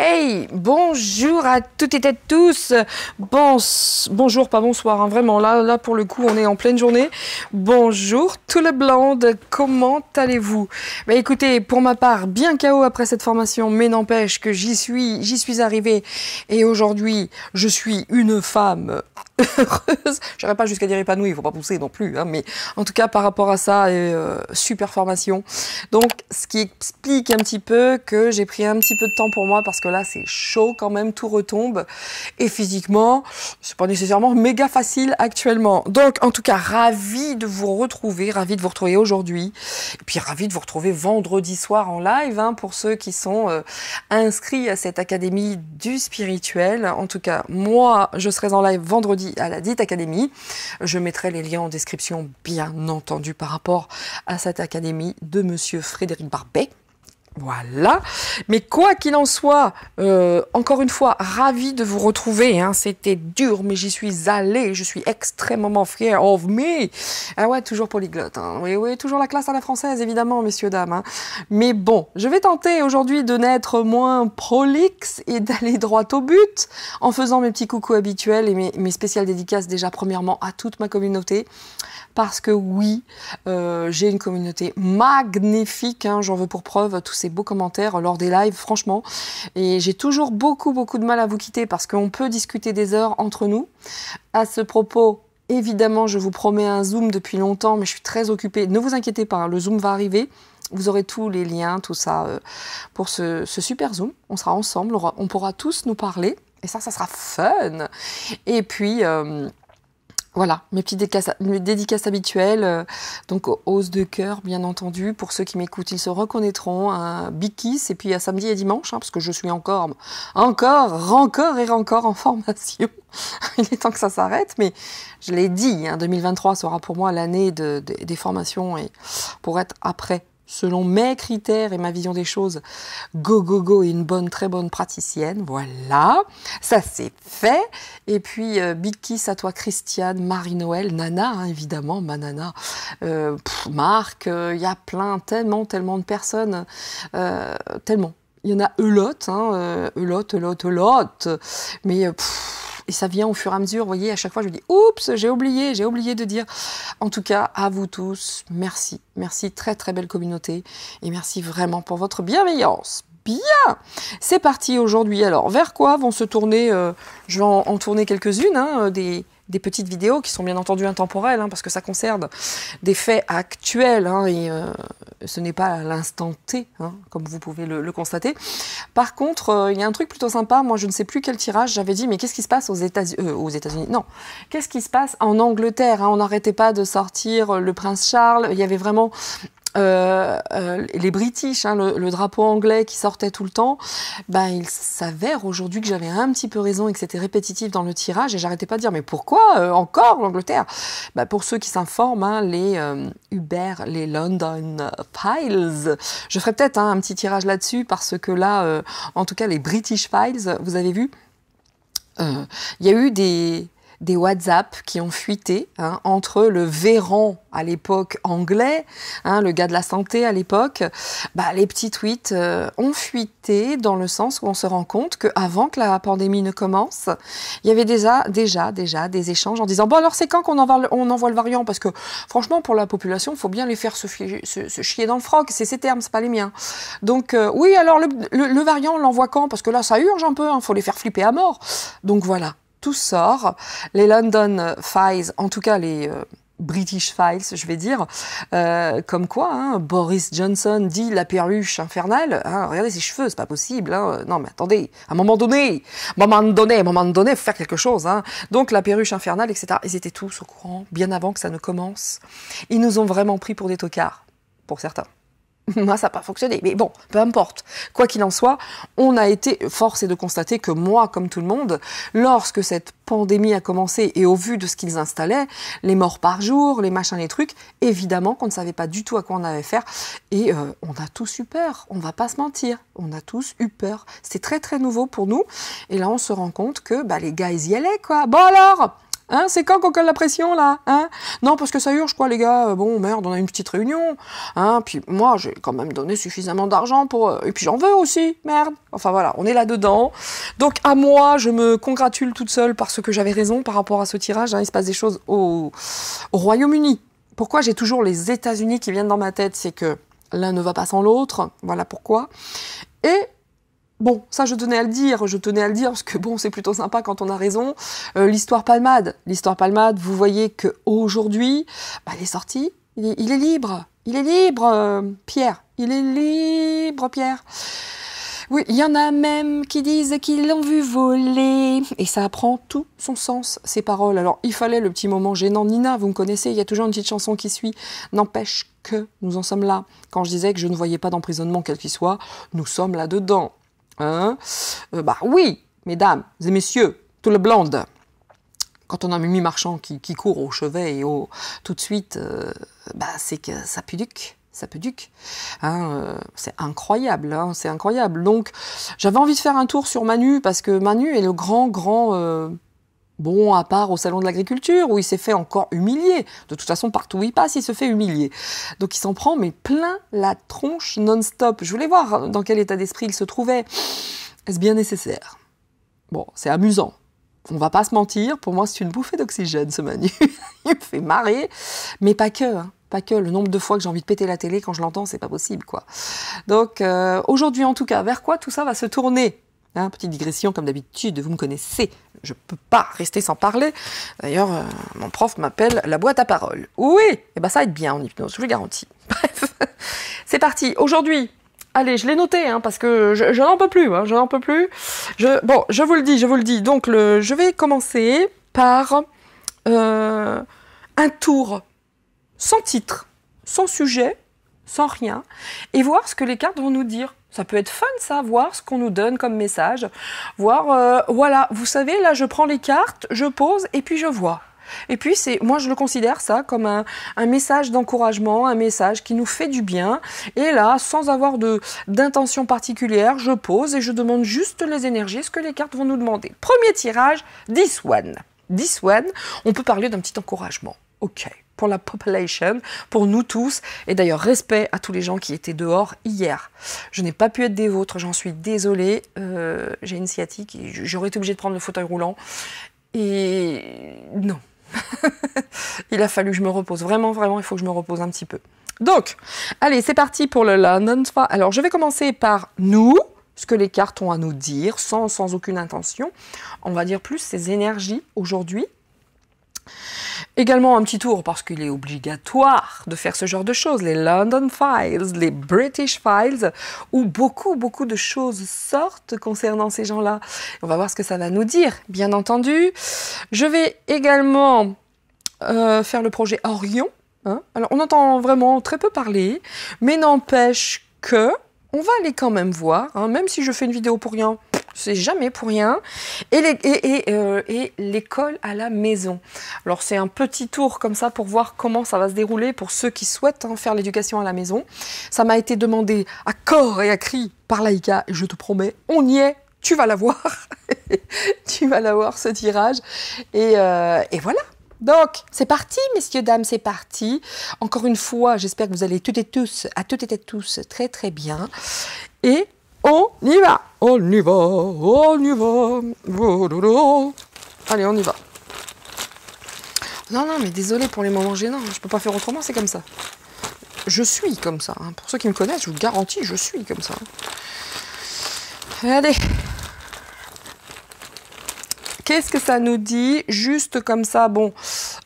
Hey, bonjour à toutes et à tous. Bonjour, pas bonsoir, hein, vraiment. Là, pour le coup, on est en pleine journée. Bonjour, tout le blonde. Comment allez-vous? Bah, écoutez, pour ma part, bien KO après cette formation, mais n'empêche que j'y suis arrivée. Et aujourd'hui, je suis une femme heureuse. J'aurais pas jusqu'à dire épanouie, il faut pas pousser non plus, hein, mais en tout cas, par rapport à ça, super formation. Donc, ce qui explique un petit peu que j'ai pris un petit peu de temps pour moi parce que là, c'est chaud quand même, tout retombe. Et physiquement, c'est pas nécessairement méga facile actuellement. Donc, en tout cas, ravie de vous retrouver aujourd'hui. Et puis, ravie de vous retrouver vendredi soir en live, hein, pour ceux qui sont inscrits à cette académie du spirituel. En tout cas, moi, je serai en live vendredi à la dite académie. Je mettrai les liens en description, bien entendu, par rapport à cette académie de Monsieur Frédéric Barbet. Voilà. Mais quoi qu'il en soit, encore une fois, ravie de vous retrouver. Hein. C'était dur, mais j'y suis allée. Je suis extrêmement fière of me. Ah ouais, toujours polyglotte. Hein. Oui, toujours la classe à la française, évidemment, messieurs, dames. Hein. Mais bon, je vais tenter aujourd'hui de n'être moins prolixe et d'aller droit au but en faisant mes petits coucous habituels et mes spéciales dédicaces déjà premièrement à toute ma communauté. Parce que oui, j'ai une communauté magnifique, hein, j'en veux pour preuve tous ces beaux commentaires lors des lives, franchement. Et j'ai toujours beaucoup de mal à vous quitter parce qu'on peut discuter des heures entre nous. À ce propos, évidemment, je vous promets un Zoom depuis longtemps, mais je suis très occupée. Ne vous inquiétez pas, le Zoom va arriver. Vous aurez tous les liens, tout ça, pour ce super Zoom. On sera ensemble, on pourra tous nous parler. Et ça sera fun. Et puis... voilà, mes petites dédicaces habituelles, donc hausse de cœur, bien entendu. Pour ceux qui m'écoutent, ils se reconnaîtront. Un big kiss, et puis à samedi et dimanche, hein, parce que je suis encore en formation. Il est temps que ça s'arrête, mais je l'ai dit, hein, 2023 sera pour moi l'année des formations, et pour être après, selon mes critères et ma vision des choses, go, et une très bonne praticienne. Voilà, ça c'est fait. Et puis, big kiss à toi, Christiane, Marie-Noël, Nana, hein, évidemment, ma Nana, Marc, il y a tellement de personnes, tellement. Il y en a Eulotte, hein, Eulotte, mais... et ça vient au fur et à mesure, vous voyez, à chaque fois je me dis, oups, j'ai oublié de dire. En tout cas, à vous tous, merci. Merci, très belle communauté. Et merci vraiment pour votre bienveillance. Bien, c'est parti aujourd'hui. Alors, vers quoi vont se tourner, je vais en tourner quelques-unes, hein, des petites vidéos qui sont bien entendu intemporelles, hein, parce que ça concerne des faits actuels, hein, et ce n'est pas à l'instant T, hein, comme vous pouvez le constater. Par contre, il y a un truc plutôt sympa, moi je ne sais plus quel tirage, j'avais dit, mais qu'est-ce qui se passe aux États-Unis? Non, qu'est-ce qui se passe en Angleterre, hein, on n'arrêtait pas de sortir le prince Charles, il y avait vraiment... les British, hein, le drapeau anglais qui sortait tout le temps, ben, il s'avère aujourd'hui que j'avais un petit peu raison et que c'était répétitif dans le tirage, et j'arrêtais pas de dire mais pourquoi encore l'Angleterre? Ben, pour ceux qui s'informent, hein, les London Files, je ferai peut-être, hein, un petit tirage là-dessus parce que là, en tout cas les British Files, vous avez vu, il y a eu des WhatsApp qui ont fuité, hein, entre le Véran à l'époque anglais, hein, le gars de la santé à l'époque, bah, les petits tweets ont fuité dans le sens où on se rend compte qu'avant que la pandémie ne commence, il y avait déjà des échanges en disant bon alors c'est quand qu'on envoie le variant, parce que franchement pour la population il faut bien les faire se chier dans le froc, c'est ces termes, c'est pas les miens. Donc oui alors le variant on l'envoie quand, parce que là ça urge un peu, hein, faut les faire flipper à mort. Donc voilà. Tout sort, les London Files, en tout cas les British Files, je vais dire, comme quoi, hein, Boris Johnson dit la perruche infernale, hein, regardez ses cheveux, c'est pas possible, hein, non mais attendez, à un moment donné, faut faire quelque chose, hein, donc la perruche infernale, etc. Ils étaient tous au courant, bien avant que ça ne commence. Ils nous ont vraiment pris pour des tocards, pour certains. Moi, ça n'a pas fonctionné, mais bon, peu importe. Quoi qu'il en soit, on a été forcé de constater que moi, comme tout le monde, lorsque cette pandémie a commencé et au vu de ce qu'ils installaient, les morts par jour, les machins, les trucs, évidemment qu'on ne savait pas du tout à quoi on allait faire. Et on a tous eu peur, on va pas se mentir, on a tous eu peur. C'est très nouveau pour nous. Et là, on se rend compte que bah, les gars, ils y allaient, quoi. Bon alors, Hein, c'est quand qu'on colle la pression, là, hein? Non, parce que ça urge, quoi, les gars. Bon, merde, on a une petite réunion. Hein, puis moi, j'ai quand même donné suffisamment d'argent pour... Et puis j'en veux aussi, merde. Enfin, voilà, on est là-dedans. Donc, à moi, je me congratule toute seule parce que j'avais raison par rapport à ce tirage. Hein, il se passe des choses au Royaume-Uni. Pourquoi j'ai toujours les États-Unis qui viennent dans ma tête? C'est que l'un ne va pas sans l'autre. Voilà pourquoi. Et... bon, ça je tenais à le dire parce que bon, c'est plutôt sympa quand on a raison. L'histoire Palmade, vous voyez qu'aujourd'hui, bah, il est sorti, il est libre, Pierre, il est libre, Pierre. Oui, il y en a même qui disent qu'ils l'ont vu voler, et ça prend tout son sens, ces paroles. Alors, il fallait le petit moment gênant. Nina, vous me connaissez, il y a toujours une petite chanson qui suit. N'empêche que nous en sommes là. Quand je disais que je ne voyais pas d'emprisonnement quel qu'il soit, nous sommes là-dedans. Hein, bah oui, mesdames et messieurs, tout le blonde. Quand on a Mimi Marchand qui court au chevet et tout de suite, bah c'est que ça puduque. Hein, c'est incroyable, hein, c'est incroyable. Donc, j'avais envie de faire un tour sur Manu, parce que Manu est le grand, bon, à part au salon de l'agriculture, où il s'est fait encore humilier. De toute façon, partout où il passe, il se fait humilier. Donc il s'en prend, mais plein la tronche non-stop. Je voulais voir dans quel état d'esprit il se trouvait. Est-ce bien nécessaire? Bon, c'est amusant. On va pas se mentir, pour moi, c'est une bouffée d'oxygène, ce Manu. Il me fait marrer, mais pas que, hein. Pas que, le nombre de fois que j'ai envie de péter la télé quand je l'entends, c'est pas possible, quoi. Donc, aujourd'hui, en tout cas, vers quoi tout ça va se tourner? Hein, petite digression, comme d'habitude, vous me connaissez, je peux pas rester sans parler. D'ailleurs, mon prof m'appelle la boîte à paroles. Oui, et ben ça va être bien en hypnose, je vous le garantis. Bref, c'est parti. Aujourd'hui, allez, je l'ai noté, hein, parce que je n'en peux plus, hein, je n'en peux plus. Bon, je vous le dis. Donc, je vais commencer par un tour sans titre, sans sujet, sans rien, et voir ce que les cartes vont nous dire. Ça peut être fun, ça, voir ce qu'on nous donne comme message. Voir, voilà, vous savez, là, je prends les cartes, je pose, et puis je vois. Et puis, moi, je le considère ça comme un message d'encouragement, un message qui nous fait du bien. Et là, sans avoir d'intention particulière, je pose et je demande juste les énergies, ce que les cartes vont nous demander. Premier tirage, 10 one. 10 one, on peut parler d'un petit encouragement. OK. Pour la population, pour nous tous, et d'ailleurs respect à tous les gens qui étaient dehors hier. Je n'ai pas pu être des vôtres, j'en suis désolée, j'ai une sciatique, et j'aurais été obligée de prendre le fauteuil roulant, et non. Il a fallu que je me repose, vraiment, il faut que je me repose un petit peu. Donc, allez, c'est parti pour le London Spa. Alors, je vais commencer par nous, ce que les cartes ont à nous dire, sans aucune intention. On va dire plus ces énergies aujourd'hui. Également un petit tour, parce qu'il est obligatoire de faire ce genre de choses, les London Files, les British Files, où beaucoup de choses sortent concernant ces gens-là. On va voir ce que ça va nous dire, bien entendu. Je vais également faire le projet Orion. Hein. Alors, on entend vraiment très peu parler, mais n'empêche que on va aller quand même voir, hein, même si je fais une vidéo pour rien. C'est jamais pour rien. Et l'école à la maison. Alors, c'est un petit tour comme ça pour voir comment ça va se dérouler pour ceux qui souhaitent faire l'éducation à la maison. Ça m'a été demandé à corps et à cri par Laïka, et je te promets, on y est, tu vas l'avoir. Tu vas l'avoir, ce tirage. Et voilà. Donc, c'est parti, messieurs, dames, c'est parti. Encore une fois, j'espère que vous allez toutes et tous très, très bien. Et on y va. Allez, on y va. Non, mais désolé pour les moments gênants. Je peux pas faire autrement, c'est comme ça. Je suis comme ça. Hein. Pour ceux qui me connaissent, je vous garantis, je suis comme ça. Allez. Qu'est-ce que ça nous dit? Juste comme ça, bon.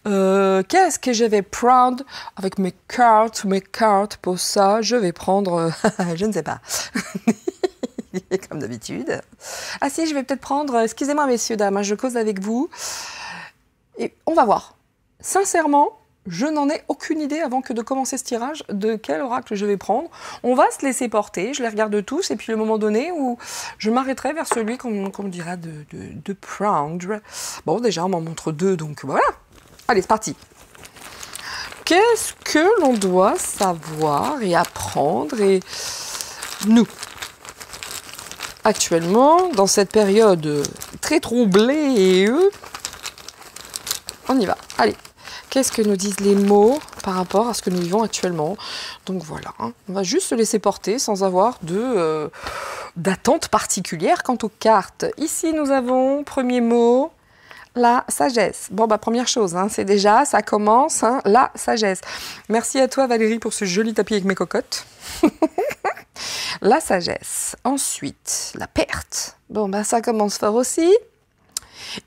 Qu'est-ce que je vais prendre avec mes cartes pour ça? Je vais prendre... je ne sais pas. Comme d'habitude. Ah si, je vais peut-être prendre... Excusez-moi, messieurs, dames, je cause avec vous. Et on va voir. Sincèrement, je n'en ai aucune idée avant que de commencer ce tirage de quel oracle je vais prendre. On va se laisser porter, je les regarde tous, et puis le moment donné où je m'arrêterai vers celui qu'on me dira de prendre. Bon, déjà, on m'en montre deux, donc voilà. Allez, c'est parti. Qu'est-ce que l'on doit savoir et apprendre et nous actuellement, dans cette période très troublée et on y va. Allez, qu'est-ce que nous disent les mots par rapport à ce que nous vivons actuellement? Donc voilà, hein, on va juste se laisser porter sans avoir d'attente particulière quant aux cartes. Ici, nous avons, premier mot, la sagesse. Bon, bah première chose, hein, c'est déjà, ça commence, hein, la sagesse. Merci à toi Valérie pour ce joli tapis avec mes cocottes. La sagesse. Ensuite, la perte. Bon, bah ça commence fort aussi.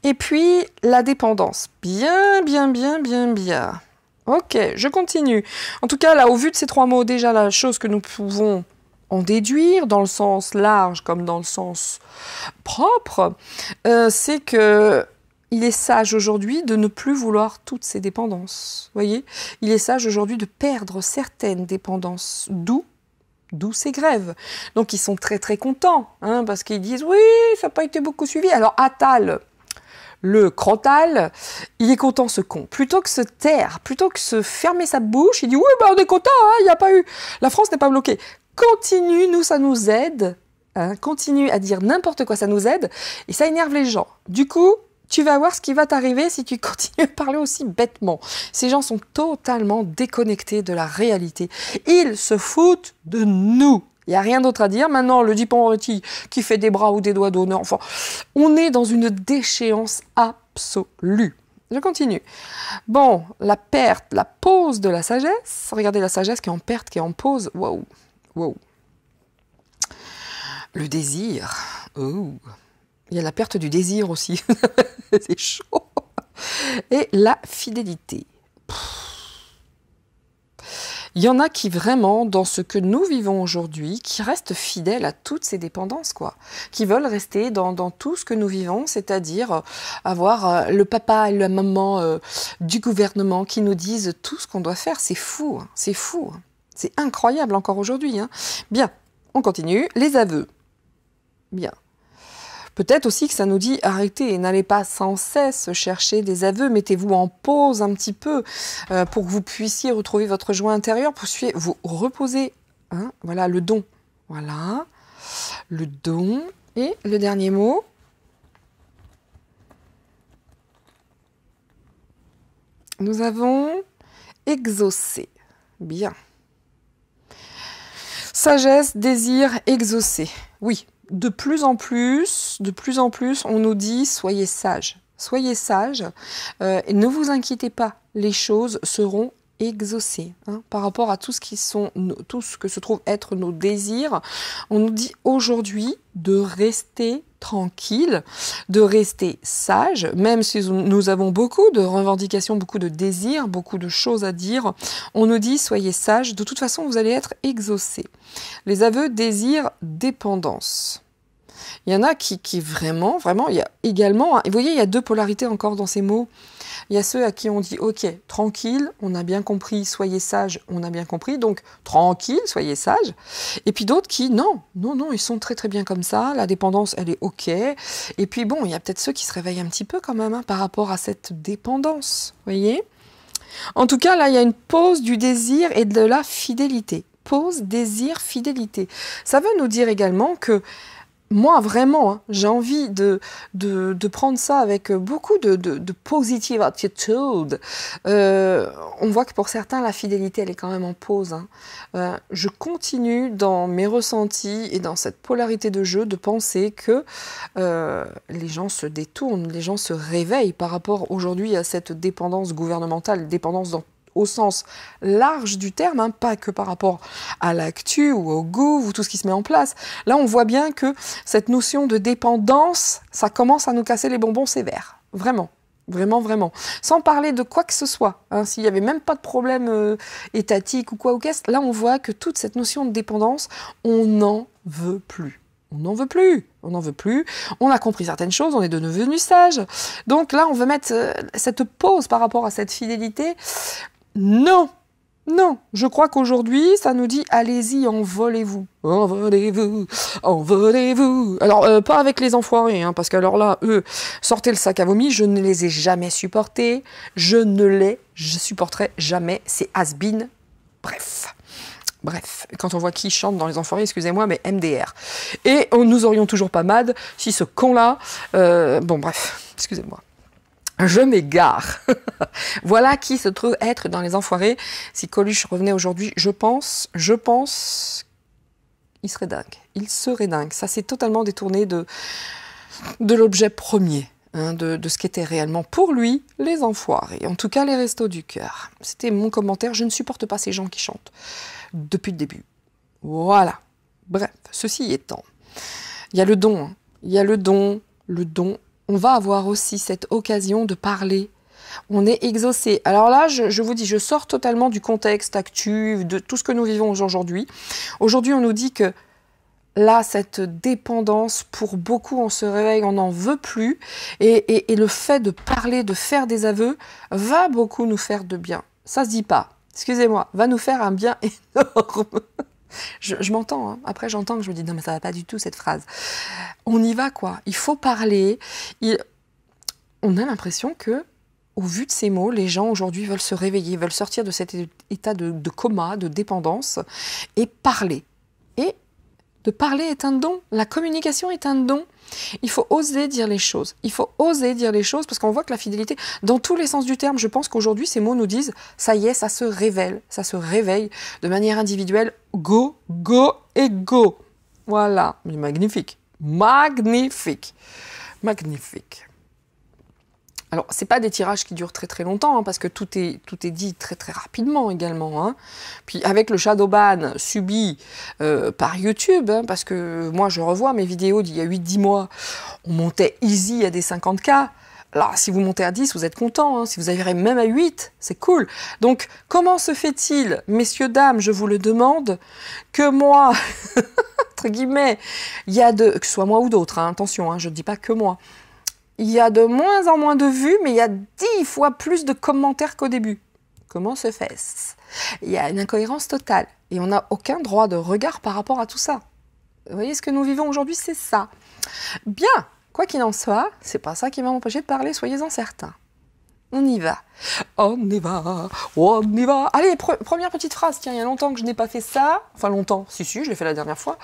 Et puis, la dépendance. Bien, bien, bien, bien, bien. Ok, je continue. En tout cas, là, au vu de ces trois mots, déjà, la chose que nous pouvons en déduire, dans le sens large comme dans le sens propre, c'est que il est sage aujourd'hui de ne plus vouloir toutes ces dépendances. Vous voyez, il est sage aujourd'hui de perdre certaines dépendances, d'où ces grèves. Donc, ils sont très, très contents, hein, parce qu'ils disent « Oui, ça n'a pas été beaucoup suivi. » Alors, Attal, le crotal, il est content, ce con. Plutôt que se taire, plutôt que se fermer sa bouche, il dit « Oui, bah, on est content, hein, il n'y a pas eu... La France n'est pas bloquée. » Continue, nous, ça nous aide. Hein, continue à dire n'importe quoi, ça nous aide. Et ça énerve les gens. Du coup, tu vas voir ce qui va t'arriver si tu continues à parler aussi bêtement. Ces gens sont totalement déconnectés de la réalité. Ils se foutent de nous. Il n'y a rien d'autre à dire. Maintenant, le Dupond-Moretti qui fait des bras ou des doigts d'honneur. Enfin, on est dans une déchéance absolue. Je continue. Bon, la perte, la pause de la sagesse. Regardez la sagesse qui est en perte, qui est en pause. Waouh, waouh. Le désir. Oh. Il y a la perte du désir aussi. C'est chaud. Et la fidélité. Il y en a qui vraiment, dans ce que nous vivons aujourd'hui, qui restent fidèles à toutes ces dépendances, quoi. Qui veulent rester dans tout ce que nous vivons, c'est-à-dire avoir le papa et la maman du gouvernement qui nous disent tout ce qu'on doit faire. C'est fou, hein. C'est fou. Hein. C'est incroyable encore aujourd'hui. Hein. Bien, on continue. Les aveux. Bien. Peut-être aussi que ça nous dit arrêtez et n'allez pas sans cesse chercher des aveux, mettez-vous en pause un petit peu pour que vous puissiez retrouver votre joie intérieure, pour vous reposer. Hein, voilà le don. Voilà le don. Et le dernier mot. Nous avons exaucé. Bien. Sagesse, désir, exaucé. Oui. De plus en plus, on nous dit « soyez sages ». Soyez sages et ne vous inquiétez pas, les choses seront exaucées. Hein, par rapport à tout ce que se trouve être nos désirs, on nous dit aujourd'hui de rester tranquille, de rester sage, même si nous avons beaucoup de revendications, beaucoup de désirs, beaucoup de choses à dire, on nous dit soyez sages, de toute façon vous allez être exaucés. Les aveux, désirs, dépendance. Il y en a qui vraiment, il y a également, vous voyez, il y a deux polarités encore dans ces mots. Il y a ceux à qui on dit, ok, tranquille, on a bien compris, soyez sage, on a bien compris, donc tranquille, soyez sage. Et puis d'autres qui, non, ils sont très très bien comme ça, la dépendance, elle est ok. Et puis bon, il y a peut-être ceux qui se réveillent un petit peu quand même, hein, par rapport à cette dépendance, vous voyez. En tout cas, là, il y a une pause du désir et de la fidélité. Pause, désir, fidélité. Ça veut nous dire également que moi, vraiment, hein, j'ai envie de prendre ça avec beaucoup de positive attitude. On voit que pour certains, la fidélité, elle est quand même en pause. Hein. Je continue dans mes ressentis et dans cette polarité de jeu de penser que les gens se détournent, les gens se réveillent par rapport aujourd'hui à cette dépendance gouvernementale, dépendance au sens large du terme, hein, pas que par rapport à l'actu ou au goût ou tout ce qui se met en place. Là, on voit bien que cette notion de dépendance, ça commence à nous casser les bonbons sévères. Vraiment. Vraiment, vraiment. Sans parler de quoi que ce soit. Hein, s'il n'y avait même pas de problème étatique ou quoi ou qu'est-ce, là, on voit que toute cette notion de dépendance, on n'en veut plus. On n'en veut plus, on n'en veut plus, on a compris certaines choses, on est devenu sage. Donc là, on veut mettre cette pause par rapport à cette fidélité. Non, je crois qu'aujourd'hui, ça nous dit allez-y, envolez-vous. Envolez-vous, envolez-vous. Alors, pas avec les enfoirés, hein, parce que alors là, eux, sortez le sac à vomi, je ne les ai jamais supportés, je supporterai jamais, c'est has-been. Bref, quand on voit qui chante dans les enfoirés, excusez-moi, mais MDR. Et nous aurions toujours pas MAD si ce con-là... bon, bref, excusez-moi. Je m'égare. Voilà qui se trouve être dans les enfoirés. Si Coluche revenait aujourd'hui, je pense, il serait dingue. Il serait dingue. Ça s'est totalement détourné de l'objet premier, hein, de ce qu'étaient réellement pour lui les enfoirés. En tout cas, les restos du cœur. C'était mon commentaire. Je ne supporte pas ces gens qui chantent depuis le début. Voilà. Bref, ceci étant, il y a le don. Hein. Il y a le don. On va avoir aussi cette occasion de parler. On est exaucé. Alors là, je vous dis, je sors totalement du contexte actu, de tout ce que nous vivons aujourd'hui. Aujourd'hui, on nous dit que là, cette dépendance, pour beaucoup, on se réveille, on n'en veut plus. Et le fait de parler, de faire des aveux, va beaucoup nous faire de bien. Ça se dit pas. Excusez-moi, va nous faire un bien énorme. Je m'entends, hein. Après j'entends que je me dis non mais ça va pas du tout cette phrase. On y va quoi, il faut parler. On a l'impression que, au vu de ces mots, les gens aujourd'hui veulent se réveiller, veulent sortir de cet état de coma, de dépendance et parler. Et de parler est un don, la communication est un don. Il faut oser dire les choses. Il faut oser dire les choses parce qu'on voit que la fidélité, dans tous les sens du terme, je pense qu'aujourd'hui, ces mots nous disent, ça y est, ça se réveille de manière individuelle. Go, go et go. Voilà, mais magnifique, magnifique, magnifique. Alors, c'est pas des tirages qui durent très très longtemps, hein, parce que tout est dit très très rapidement également. Hein. Puis avec le shadow ban subi par YouTube, hein, parce que moi je revois mes vidéos d'il y a 8-10 mois, on montait easy à des 50K. Là, si vous montez à 10, vous êtes content. Hein. Si vous arrivez même à 8, c'est cool. Donc, comment se fait-il, messieurs, dames, je vous le demande, que moi, entre guillemets, il y a que ce soit moi ou d'autres, hein, attention, hein, je ne dis pas que moi, il y a de moins en moins de vues, mais il y a 10 fois plus de commentaires qu'au début. Comment se fait-ce? Il y a une incohérence totale. Et on n'a aucun droit de regard par rapport à tout ça. Vous voyez, ce que nous vivons aujourd'hui, c'est ça. Bien, quoi qu'il en soit, c'est pas ça qui va m'empêcher de parler, soyez-en certains. On y va. On y va. On y va. Allez, première petite phrase. Tiens, il y a longtemps que je n'ai pas fait ça. Enfin, longtemps. Si, je l'ai fait la dernière fois.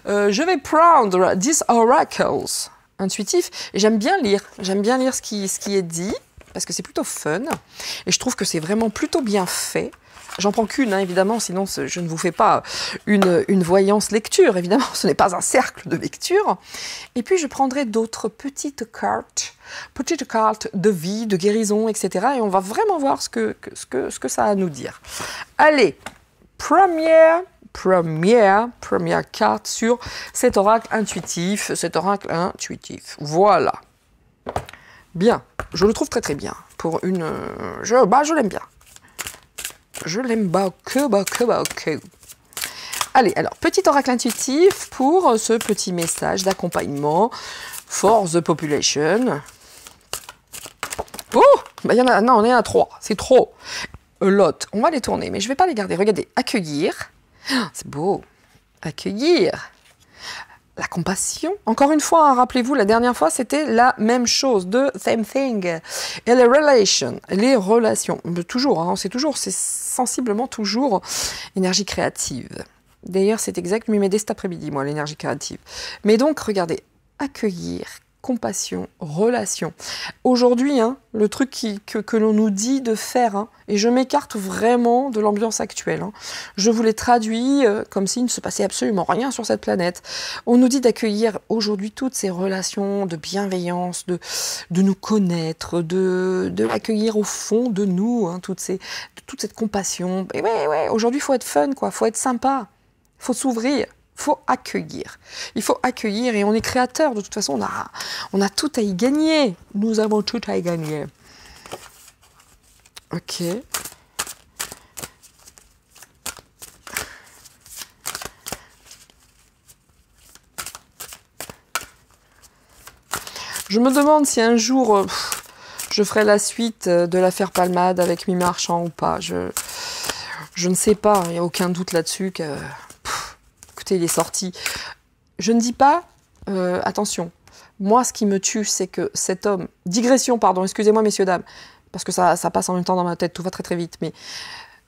Je vais prendre these oracles. Intuitif, et j'aime bien lire ce qui est dit, parce que c'est plutôt fun, et je trouve que c'est vraiment plutôt bien fait. J'en prends qu'une, hein, évidemment, sinon je ne vous fais pas une voyance lecture, évidemment, ce n'est pas un cercle de lecture. Et puis je prendrai d'autres petites cartes de vie, de guérison, etc. Et on va vraiment voir ce que ça a à nous dire. Allez, première carte sur cet oracle intuitif. Voilà. Bien. Je le trouve très très bien. Pour une... je l'aime bien. Je l'aime que. Allez, alors, petit oracle intuitif pour ce petit message d'accompagnement for the population. Oh, bah il y en a... Non, on est à 3. C'est trop. A lot. On va les tourner, mais je ne vais pas les garder. Regardez, accueillir. C'est beau. Accueillir. La compassion. Encore une fois, hein, rappelez-vous, la dernière fois, c'était la même chose. The same thing. Et les relations. Les relations. Toujours, hein, c'est sensiblement toujours énergie créative. D'ailleurs, c'est exact, je m'y mets dès cet après-midi, moi, l'énergie créative. Mais donc, regardez, accueillir, compassion, relation. Aujourd'hui, hein, le truc que l'on nous dit de faire, hein, et je m'écarte vraiment de l'ambiance actuelle, hein, je vous l'ai traduit comme s'il ne se passait absolument rien sur cette planète. On nous dit d'accueillir aujourd'hui toutes ces relations de bienveillance, de nous connaître, de l'accueillir au fond de nous, hein, toute cette compassion. Et ouais, aujourd'hui, il faut être fun, quoi, faut être sympa, faut s'ouvrir. Il faut accueillir. Il faut accueillir et on est créateur. De toute façon, on a tout à y gagner. Nous avons tout à y gagner. Ok. Je me demande si un jour je ferai la suite de l'affaire Palmade avec Mimi Marchand ou pas. Je ne sais pas. Il n'y a aucun doute là-dessus que... il est sorti. Je ne dis pas, attention, moi ce qui me tue, c'est que cet homme, digression, pardon, excusez-moi messieurs, dames, parce que ça passe en même temps dans ma tête, tout va très très vite, mais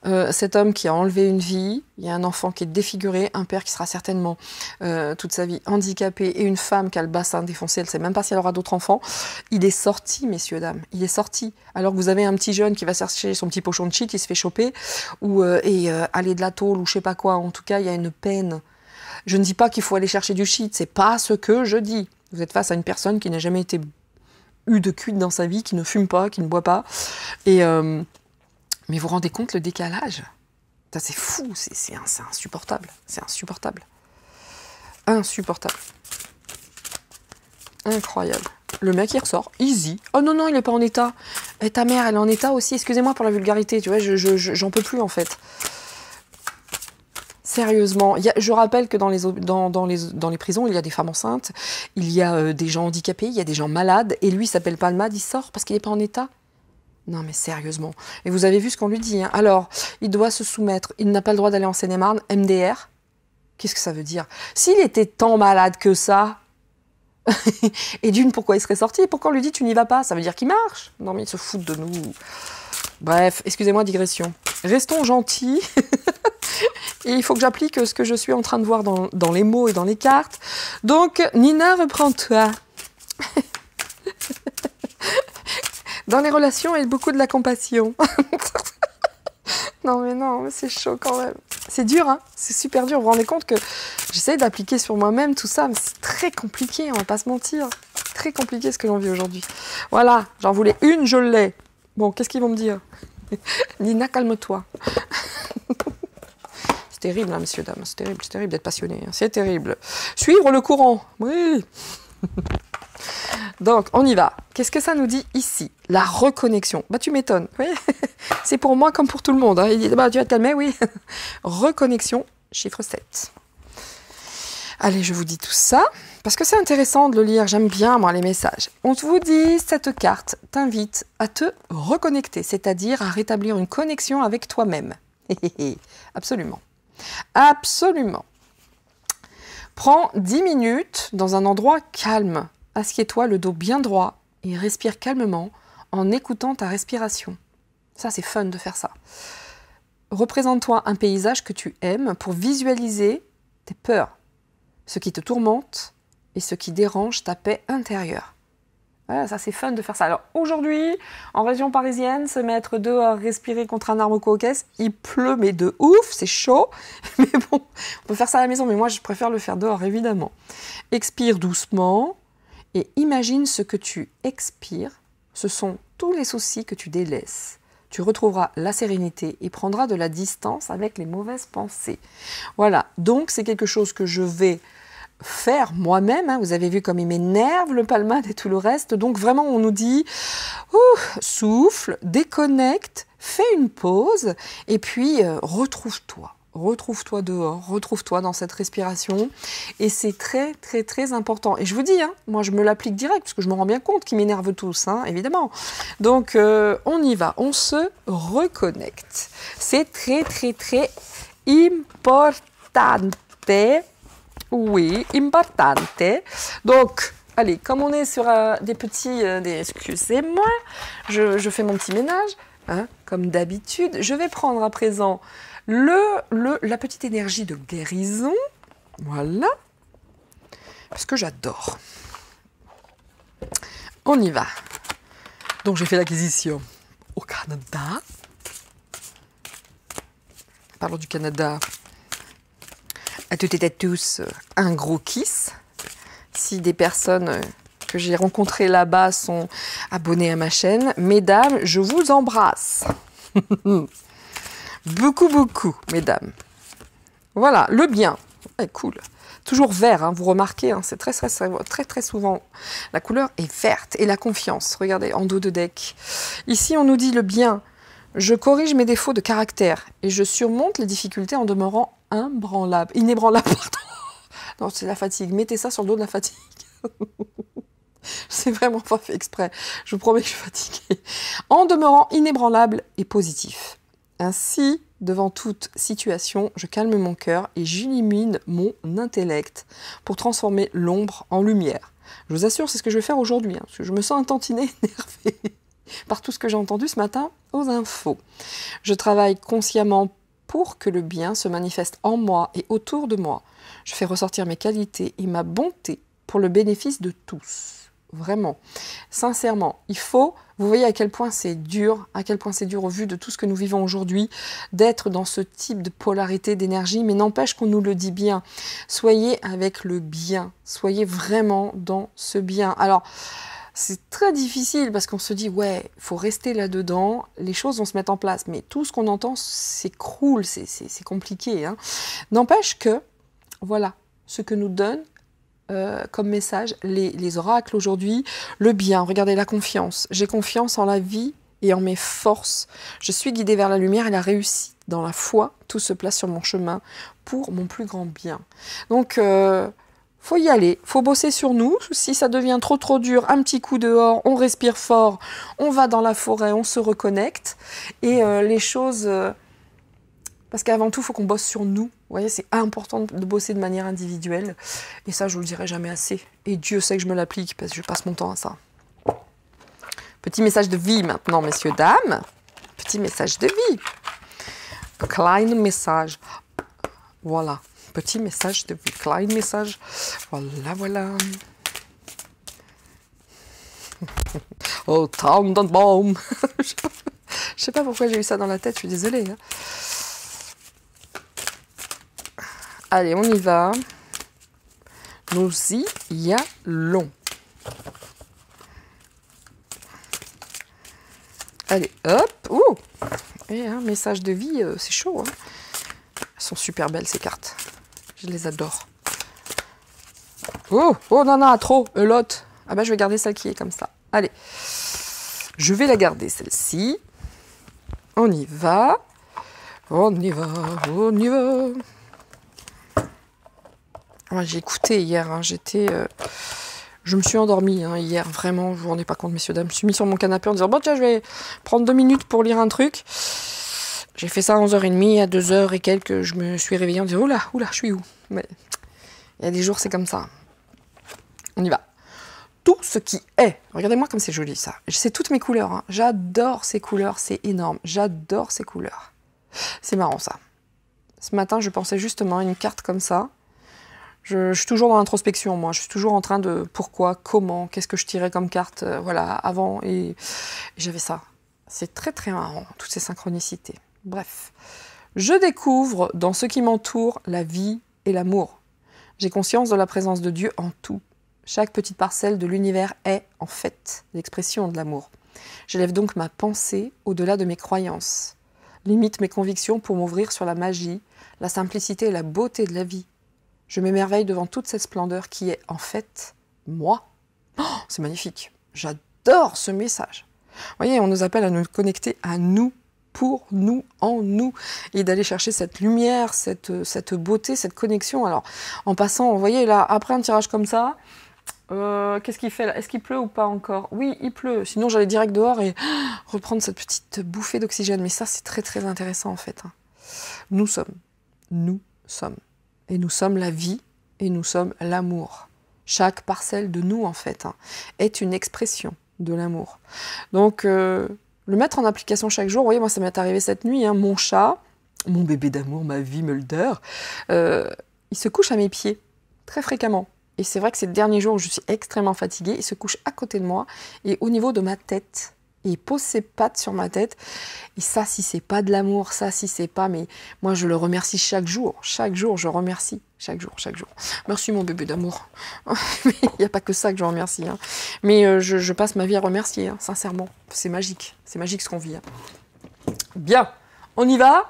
cet homme qui a enlevé une vie, il y a un enfant qui est défiguré, un père qui sera certainement toute sa vie handicapé et une femme qui a le bassin défoncé, elle ne sait même pas si elle aura d'autres enfants. Il est sorti, messieurs, dames, il est sorti. Alors que vous avez un petit jeune qui va chercher son petit pochon de shit, il se fait choper, ou aller de la tôle, ou je sais pas quoi. En tout cas, il y a une peine. Je ne dis pas qu'il faut aller chercher du shit, c'est pas ce que je dis. Vous êtes face à une personne qui n'a jamais été eu de cuite dans sa vie, qui ne fume pas, qui ne boit pas. Et mais vous vous rendez compte le décalage? Ça, c'est fou, c'est insupportable. C'est insupportable. Insupportable. Incroyable. Le mec, il ressort, easy. Oh non, non, il n'est pas en état. Et ta mère, elle est en état aussi. Excusez-moi pour la vulgarité, tu vois, j'en peux plus, en fait. Sérieusement. Je rappelle que dans les prisons, il y a des femmes enceintes, il y a des gens handicapés, il y a des gens malades, et lui, il s'appelle Palmade, il sort parce qu'il n'est pas en état. Non, mais sérieusement. Et vous avez vu ce qu'on lui dit, hein. Alors, il doit se soumettre. Il n'a pas le droit d'aller en Seine-et-Marne. MDR. Qu'est-ce que ça veut dire? S'il était tant malade que ça, et d'une, pourquoi il serait sorti? Et pourquoi on lui dit tu n'y vas pas? Ça veut dire qu'il marche. Non, mais ils se foutent de nous. Bref, excusez-moi, digression. Restons gentils. Et il faut que j'applique ce que je suis en train de voir dans les mots et dans les cartes. Donc, Nina, reprends-toi. Dans les relations, il y a beaucoup de la compassion. Non, mais c'est chaud quand même. C'est dur, hein? C'est super dur. Vous vous rendez compte que j'essaie d'appliquer sur moi-même tout ça, mais c'est très compliqué, on va pas se mentir. Très compliqué ce que l'on vit aujourd'hui. Voilà, j'en voulais une, je l'ai. Bon, qu'est-ce qu'ils vont me dire? Nina, calme-toi. C'est terrible, hein, messieurs, dames. C'est terrible d'être passionné. Hein. C'est terrible. Suivre le courant. Oui. Donc, on y va. Qu'est-ce que ça nous dit ici? La reconnexion. Bah, tu m'étonnes. Oui. C'est pour moi comme pour tout le monde. Hein. Il dit, bah, tu vas te calmer, oui. Reconnexion, chiffre 7. Allez, je vous dis tout ça, parce que c'est intéressant de le lire. J'aime bien, moi, les messages. On vous dit, cette carte t'invite à te reconnecter, c'est-à-dire à rétablir une connexion avec toi-même. Absolument. Absolument. Prends 10 minutes dans un endroit calme. Assieds-toi le dos bien droit et respire calmement en écoutant ta respiration. Ça, c'est fun de faire ça. Représente-toi un paysage que tu aimes pour visualiser tes peurs, ce qui te tourmente et ce qui dérange ta paix intérieure. Voilà, ça c'est fun de faire ça. Alors aujourd'hui, en région parisienne, se mettre dehors, respirer contre un arbre caucase, il pleut mais de ouf, c'est chaud. Mais bon, on peut faire ça à la maison, mais moi je préfère le faire dehors évidemment. Expire doucement et imagine ce que tu expires. Ce sont tous les soucis que tu délaisses. Tu retrouveras la sérénité et prendras de la distance avec les mauvaises pensées. Voilà, donc c'est quelque chose que je vais faire moi-même, hein. Vous avez vu comme il m'énerve le palmade et tout le reste, donc vraiment on nous dit souffle, déconnecte, fais une pause et puis retrouve-toi dehors, retrouve-toi dans cette respiration et c'est très très très important et je vous dis, hein, moi je me l'applique direct parce que je me rends bien compte qu'ils m'énervent tous, hein, évidemment, donc on y va, on se reconnecte, c'est très très très importante. Oui, importante. Donc, allez, comme on est sur des petits... excusez-moi, je fais mon petit ménage, hein, comme d'habitude. Je vais prendre à présent la petite énergie de guérison. Voilà. Parce que j'adore. On y va. Donc, j'ai fait l'acquisition au Canada. Parlons du Canada. À toutes et à tous, un gros kiss. Si des personnes que j'ai rencontrées là-bas sont abonnées à ma chaîne, mesdames, je vous embrasse. Beaucoup, beaucoup, mesdames. Voilà, le bien. Ouais, cool. Toujours vert, hein, vous remarquez, hein, c'est très, très, très, très souvent. La couleur est verte. Et la confiance, regardez, en dos de deck. Ici, on nous dit le bien. Je corrige mes défauts de caractère et je surmonte les difficultés en demeurant inébranlable, pardon. Non, c'est la fatigue. Mettez ça sur le dos de la fatigue. C'est vraiment pas fait exprès. Je vous promets que je suis fatiguée. En demeurant inébranlable et positif. Ainsi, devant toute situation, je calme mon cœur et j'illumine mon intellect pour transformer l'ombre en lumière. Je vous assure, c'est ce que je vais faire aujourd'hui, hein, parce que je me sens un tantinet énervée. par tout ce que j'ai entendu ce matin aux infos. Je travaille consciemment pour que le bien se manifeste en moi et autour de moi. Je fais ressortir mes qualités et ma bonté pour le bénéfice de tous. Vraiment, sincèrement, il faut, vous voyez à quel point c'est dur au vu de tout ce que nous vivons aujourd'hui, d'être dans ce type de polarité d'énergie, mais n'empêche qu'on nous le dit bien. Soyez avec le bien, soyez vraiment dans ce bien. Alors, c'est très difficile parce qu'on se dit, ouais, il faut rester là-dedans, les choses vont se mettre en place, mais tout ce qu'on entend s'écroule, c'est compliqué, hein. N'empêche que, voilà, ce que nous donne comme message, les oracles aujourd'hui, le bien, regardez la confiance. J'ai confiance en la vie et en mes forces. Je suis guidée vers la lumière et la réussite. Dans la foi, tout se place sur mon chemin pour mon plus grand bien. Donc, faut y aller, faut bosser sur nous. Si ça devient trop dur, un petit coup dehors, on respire fort, on va dans la forêt, on se reconnecte. Et les choses... parce qu'avant tout, il faut qu'on bosse sur nous. Vous voyez, c'est important de bosser de manière individuelle. Et ça, je vous le dirai jamais assez. Et Dieu sait que je me l'applique parce que je passe mon temps à ça. Petit message de vie maintenant, messieurs, dames. Petit message de vie. Klein message. Voilà. Petit message de vie. Klein message. Voilà, voilà. Oh, Tannenbaum. Je sais pas pourquoi j'ai eu ça dans la tête, je suis désolée. Hein. Allez, on y va. Nous y allons. Allez, hop. Ouh. Et un message de vie, c'est chaud. Hein. Elles sont super belles, ces cartes. Je les adore. Oh, oh, non, trop. L'autre. Ah bah, je vais garder celle qui est comme ça. Allez. Je vais la garder, celle-ci. On y va. On y va. On y va. Ouais, j'ai écouté hier, hein, je me suis endormie hein, hier, vraiment, vous vous rendez pas compte, messieurs, dames. Je me suis mis sur mon canapé en disant, bon tiens, je vais prendre 2 minutes pour lire un truc. J'ai fait ça à 11h30, à 2h et quelques, je me suis réveillée en disant, oula, je suis où? Mais il y a des jours, c'est comme ça. On y va. Tout ce qui est, regardez-moi comme c'est joli ça. C'est toutes mes couleurs, hein. J'adore ces couleurs, c'est énorme. J'adore ces couleurs. C'est marrant ça. Ce matin, je pensais justement à une carte comme ça. Je suis toujours dans l'introspection, moi. Je suis toujours en train de pourquoi, comment, qu'est-ce que je tirais comme carte, voilà, avant. Et j'avais ça. C'est très, très marrant, toutes ces synchronicités. Bref. Je découvre dans ce qui m'entoure la vie et l'amour. J'ai conscience de la présence de Dieu en tout. Chaque petite parcelle de l'univers est, en fait, l'expression de l'amour. J'élève donc ma pensée au-delà de mes croyances. Limite mes convictions pour m'ouvrir sur la magie, la simplicité et la beauté de la vie. Je m'émerveille devant toute cette splendeur qui est, en fait, moi. Oh, c'est magnifique. J'adore ce message. Vous voyez, on nous appelle à nous connecter à nous, pour nous, en nous, et d'aller chercher cette lumière, cette beauté, cette connexion. Alors, en passant, vous voyez, là, après un tirage comme ça, qu'est-ce qu'il fait là? Est-ce qu'il pleut ou pas encore? Oui, il pleut. Sinon, j'allais direct dehors et reprendre cette petite bouffée d'oxygène. Mais ça, c'est très, très intéressant, en fait. Nous sommes. Et nous sommes la vie et nous sommes l'amour. Chaque parcelle de nous, en fait, est une expression de l'amour. Donc, le mettre en application chaque jour, vous voyez, moi, ça m'est arrivé cette nuit, hein, mon chat, mon bébé d'amour, ma vie Mulder, il se couche à mes pieds, très fréquemment. Et c'est vrai que ces derniers jours où je suis extrêmement fatiguée, il se couche à côté de moi et au niveau de ma tête. Et il pose ses pattes sur ma tête. Et ça, si c'est pas de l'amour, ça, si c'est pas... Mais moi, je le remercie chaque jour. Chaque jour, je remercie. Chaque jour. Merci, mon bébé d'amour. Il n'y a pas que ça que je remercie. Hein. Mais je passe ma vie à remercier, hein, sincèrement. C'est magique. C'est magique ce qu'on vit. Hein. Bien. On y va?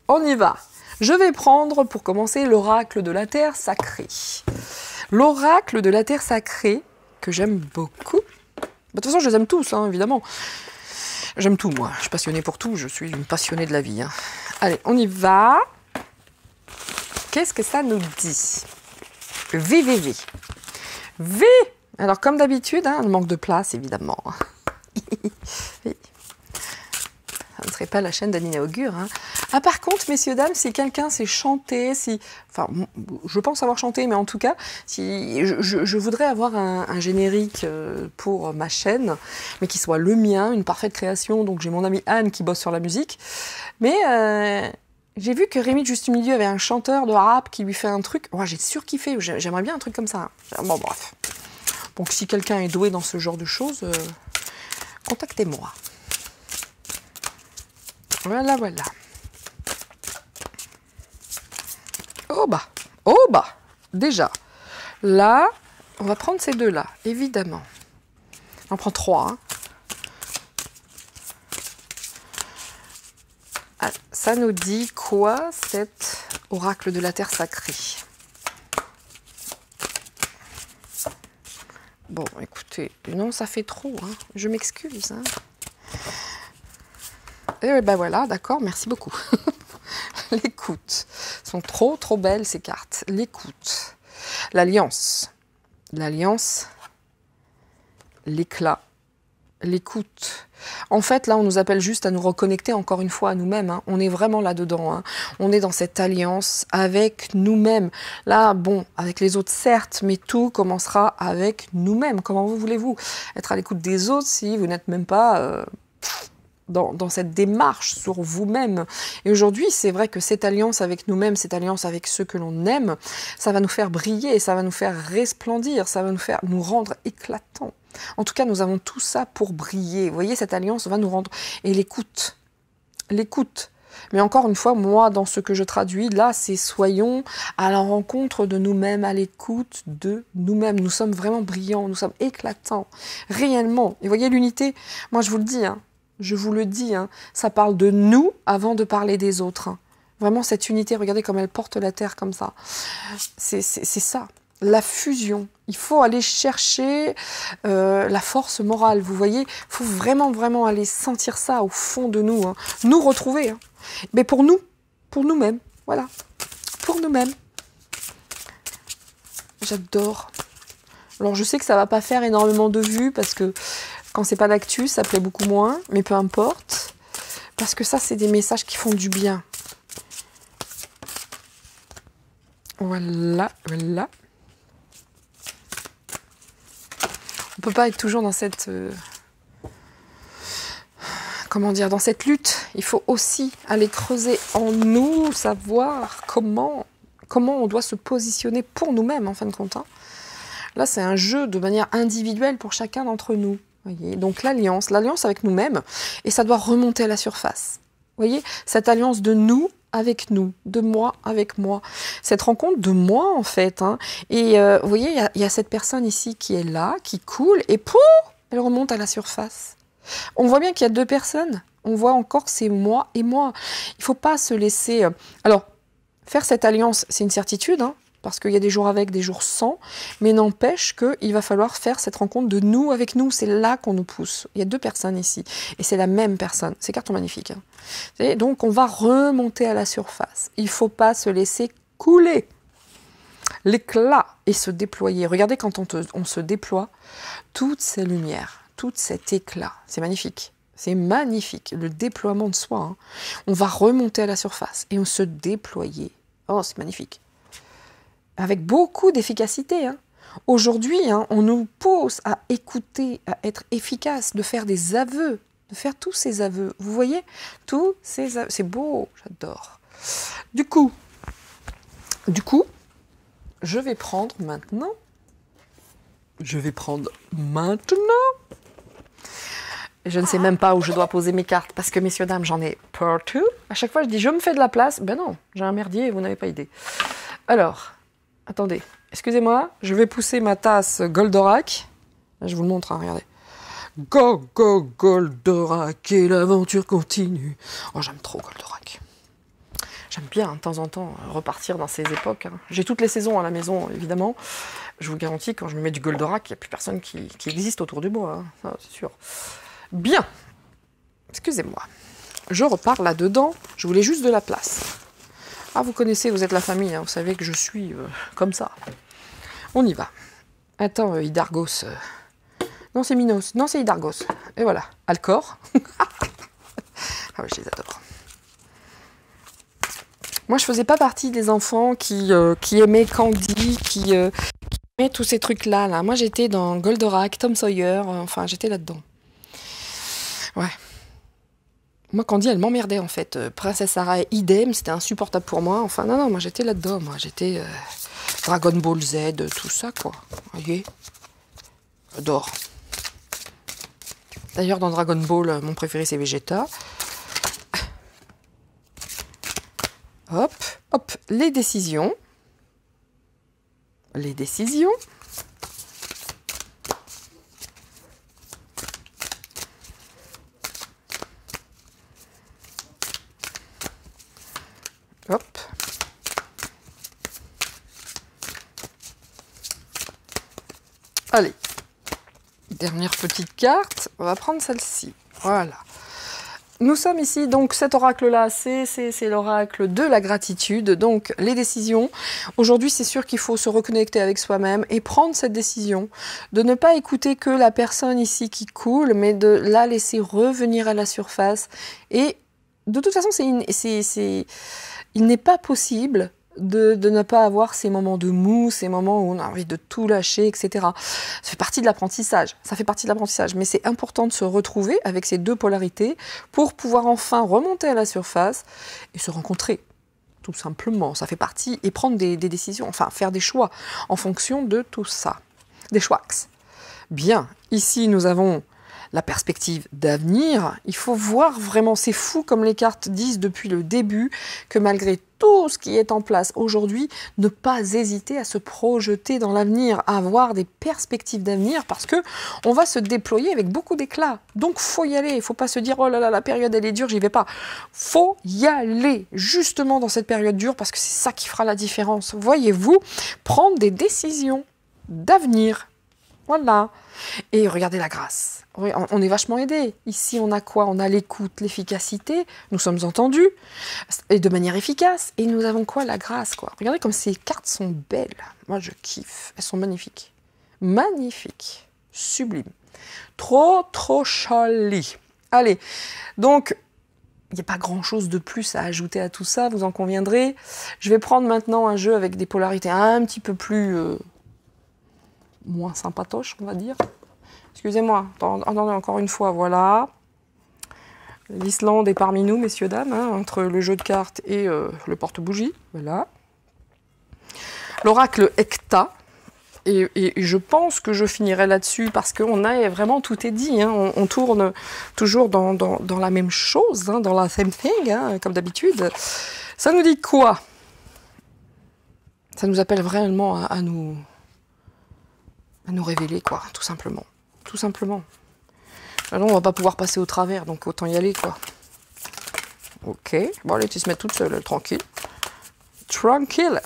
On y va. Je vais prendre, pour commencer, l'oracle de la Terre sacrée. L'oracle de la Terre sacrée, que j'aime beaucoup. De toute façon, je les aime tous, hein, évidemment. J'aime tout, moi. Je suis passionnée pour tout. Je suis une passionnée de la vie. Hein. Allez, on y va. Qu'est-ce que ça nous dit? V. Alors, comme d'habitude, hein, le manque de place, évidemment. Ça ne serait pas la chaîne d'Anina Augure. Hein. Ah, par contre, messieurs, dames, si quelqu'un sait chanter, si... Enfin, je pense avoir chanté, mais en tout cas, si je voudrais avoir un générique pour ma chaîne, mais qui soit le mien, une parfaite création. Donc, j'ai mon amie Anne qui bosse sur la musique. Mais j'ai vu que Rémi de Juste Milieu avait un chanteur de rap qui lui fait un truc. Ouais, j'ai surkiffé. J'aimerais bien un truc comme ça. Bon, bref. Donc, si quelqu'un est doué dans ce genre de choses, contactez-moi. Voilà, voilà. Oh bah, déjà. Là, on va prendre ces deux-là, évidemment. On prend 3. Hein. Ah, ça nous dit quoi, cet oracle de la terre sacrée? Bon, écoutez, non, ça fait trop. Hein. Je m'excuse. Hein. Et ben voilà, d'accord, merci beaucoup. L'écoute. Sont trop belles ces cartes. L'écoute. L'alliance. L'alliance. L'éclat. L'écoute. En fait, là, on nous appelle juste à nous reconnecter encore une fois à nous-mêmes. Hein. On est vraiment là-dedans. Hein. On est dans cette alliance avec nous-mêmes. Là, bon, avec les autres, certes, mais tout commencera avec nous-mêmes. Comment voulez-vous être à l'écoute des autres si vous n'êtes même pas... Dans cette démarche sur vous-même. Et aujourd'hui, c'est vrai que cette alliance avec nous-mêmes, cette alliance avec ceux que l'on aime, ça va nous faire briller, ça va nous faire resplendir, ça va nous rendre éclatants. En tout cas, nous avons tout ça pour briller. Vous voyez, cette alliance va nous rendre... Et l'écoute. L'écoute. Mais encore une fois, moi, dans ce que je traduis, là, c'est soyons à la rencontre de nous-mêmes, à l'écoute de nous-mêmes. Nous sommes vraiment brillants, nous sommes éclatants, réellement. Et vous voyez l'unité, moi je vous le dis, hein, je vous le dis, hein, ça parle de nous avant de parler des autres. Hein. Vraiment, cette unité, regardez comme elle porte la terre comme ça. C'est ça, la fusion. Il faut aller chercher la force morale, vous voyez. Il faut vraiment aller sentir ça au fond de nous. Hein. Nous retrouver. Hein. Mais pour nous-mêmes, voilà. Pour nous-mêmes. J'adore. Alors, je sais que ça va pas faire énormément de vues parce que quand c'est pas l'actu, ça plaît beaucoup moins, mais peu importe. Parce que ça, c'est des messages qui font du bien. Voilà, voilà. On peut pas être toujours dans cette... comment dire, dans cette lutte. Il faut aussi aller creuser en nous, savoir comment on doit se positionner pour nous-mêmes, en fin de compte. Hein. Là, c'est un jeu de manière individuelle pour chacun d'entre nous. Voyez, donc l'alliance avec nous-mêmes, et ça doit remonter à la surface. Vous voyez, cette alliance de nous avec nous, de moi avec moi, cette rencontre de moi en fait. Hein. Et vous voyez, il y a cette personne ici qui est là, qui coule, et pouf, elle remonte à la surface. On voit bien qu'il y a deux personnes. On voit encore que c'est moi et moi. Il ne faut pas se laisser... Alors, faire cette alliance, c'est une certitude, hein, parce qu'il y a des jours avec, des jours sans, mais n'empêche qu'il va falloir faire cette rencontre de nous avec nous. C'est là qu'on nous pousse. Il y a deux personnes ici, et c'est la même personne. Ces cartes sont magnifiques. Hein. Et donc, on va remonter à la surface. Il ne faut pas se laisser couler. L'éclat et se déployer. Regardez quand on se déploie, toutes ces lumières, tout cet éclat, c'est magnifique. C'est magnifique, le déploiement de soi. Hein. On va remonter à la surface et on se déployer. Oh, c'est magnifique. Avec beaucoup d'efficacité. Hein. Aujourd'hui, hein, on nous pousse à écouter, à être efficace, de faire des aveux, de faire tous ces aveux. Vous voyez, tous ces aveux. C'est beau, j'adore. Du coup, je vais prendre maintenant. Je ne sais même pas où je dois poser mes cartes parce que, messieurs, dames, j'en ai partout. À chaque fois, je dis, je me fais de la place. Ben non, j'ai un merdier et vous n'avez pas idée. Alors, attendez, excusez-moi, je vais pousser ma tasse Goldorak. Là, je vous le montre, hein, regardez. Go, go, Goldorak et l'aventure continue. Oh, j'aime trop Goldorak. J'aime bien, de temps en temps, repartir dans ces époques. Hein. J'ai toutes les saisons à la maison, évidemment. Je vous garantis, quand je me mets du Goldorak, il n'y a plus personne qui existe autour de moi. Hein. Ça, c'est sûr. Bien. Excusez-moi. Je repars là-dedans. Je voulais juste de la place. Ah, vous connaissez, vous êtes la famille. Hein. Vous savez que je suis comme ça. On y va. Attends, Hydargos. Non, c'est Minos. Non, c'est Hydargos. Et voilà. Alcor. Ah oui, je les adore. Moi, je faisais pas partie des enfants qui aimaient Candy, qui aimaient tous ces trucs-là. Là. Moi, j'étais dans Goldorak, Tom Sawyer, enfin, j'étais là-dedans. Ouais. Moi, Candy, elle m'emmerdait, en fait. Princesse Sarah, idem, c'était insupportable pour moi. Enfin, non, moi, j'étais là-dedans. Moi, j'étais Dragon Ball Z, tout ça, quoi. Vous voyez? J'adore. D'ailleurs, dans Dragon Ball, mon préféré, c'est Vegeta. Hop, hop, les décisions. Les décisions. Hop. Allez. Dernière petite carte. On va prendre celle-ci. Voilà. Nous sommes ici, donc cet oracle-là, c'est l'oracle de la gratitude, donc les décisions. Aujourd'hui, c'est sûr qu'il faut se reconnecter avec soi-même et prendre cette décision, de ne pas écouter que la personne ici qui coule, mais de la laisser revenir à la surface. Et de toute façon, il n'est pas possible de ne pas avoir ces moments de mou, ces moments où on a envie de tout lâcher, etc. Ça fait partie de l'apprentissage. Ça fait partie de l'apprentissage. Mais c'est important de se retrouver avec ces deux polarités pour pouvoir enfin remonter à la surface et se rencontrer. Tout simplement. Ça fait partie. Et prendre des décisions. Enfin, faire des choix en fonction de tout ça. Des choix. Bien. Ici, nous avons la perspective d'avenir. Il faut voir vraiment, c'est fou comme les cartes disent depuis le début, que malgré tout ce qui est en place aujourd'hui, ne pas hésiter à se projeter dans l'avenir, à avoir des perspectives d'avenir, parce que on va se déployer avec beaucoup d'éclat. Donc faut y aller, il faut pas se dire oh là là, la période elle est dure, j'y vais pas. Faut y aller justement dans cette période dure, parce que c'est ça qui fera la différence. Voyez-vous, prendre des décisions d'avenir. Voilà. Et regardez la grâce. On est vachement aidé. Ici, on a quoi? On a l'écoute, l'efficacité. Nous sommes entendus. Et de manière efficace. Et nous avons quoi? La grâce, quoi. Regardez comme ces cartes sont belles. Moi, je kiffe. Elles sont magnifiques. Magnifiques. Sublimes. Trop, trop jolies. Allez. Donc, il n'y a pas grand-chose de plus à ajouter à tout ça, vous en conviendrez. Je vais prendre maintenant un jeu avec des polarités un petit peu plus... moins sympatoche, on va dire. Excusez-moi, attendez encore une fois, voilà. L'Islande est parmi nous, messieurs, dames, hein, entre le jeu de cartes et le porte-bougie, voilà. L'oracle Hecta, et je pense que je finirai là-dessus, parce qu'on a vraiment, tout est dit, hein, on tourne toujours dans la même chose, hein, dans la same thing, hein, comme d'habitude. Ça nous dit quoi? Ça nous appelle vraiment à nous révéler, quoi, tout simplement. Tout simplement. Alors, on va pas pouvoir passer au travers, donc autant y aller, quoi. Ok. Bon, allez, tu te mets toute seule, tranquille. Tranquille.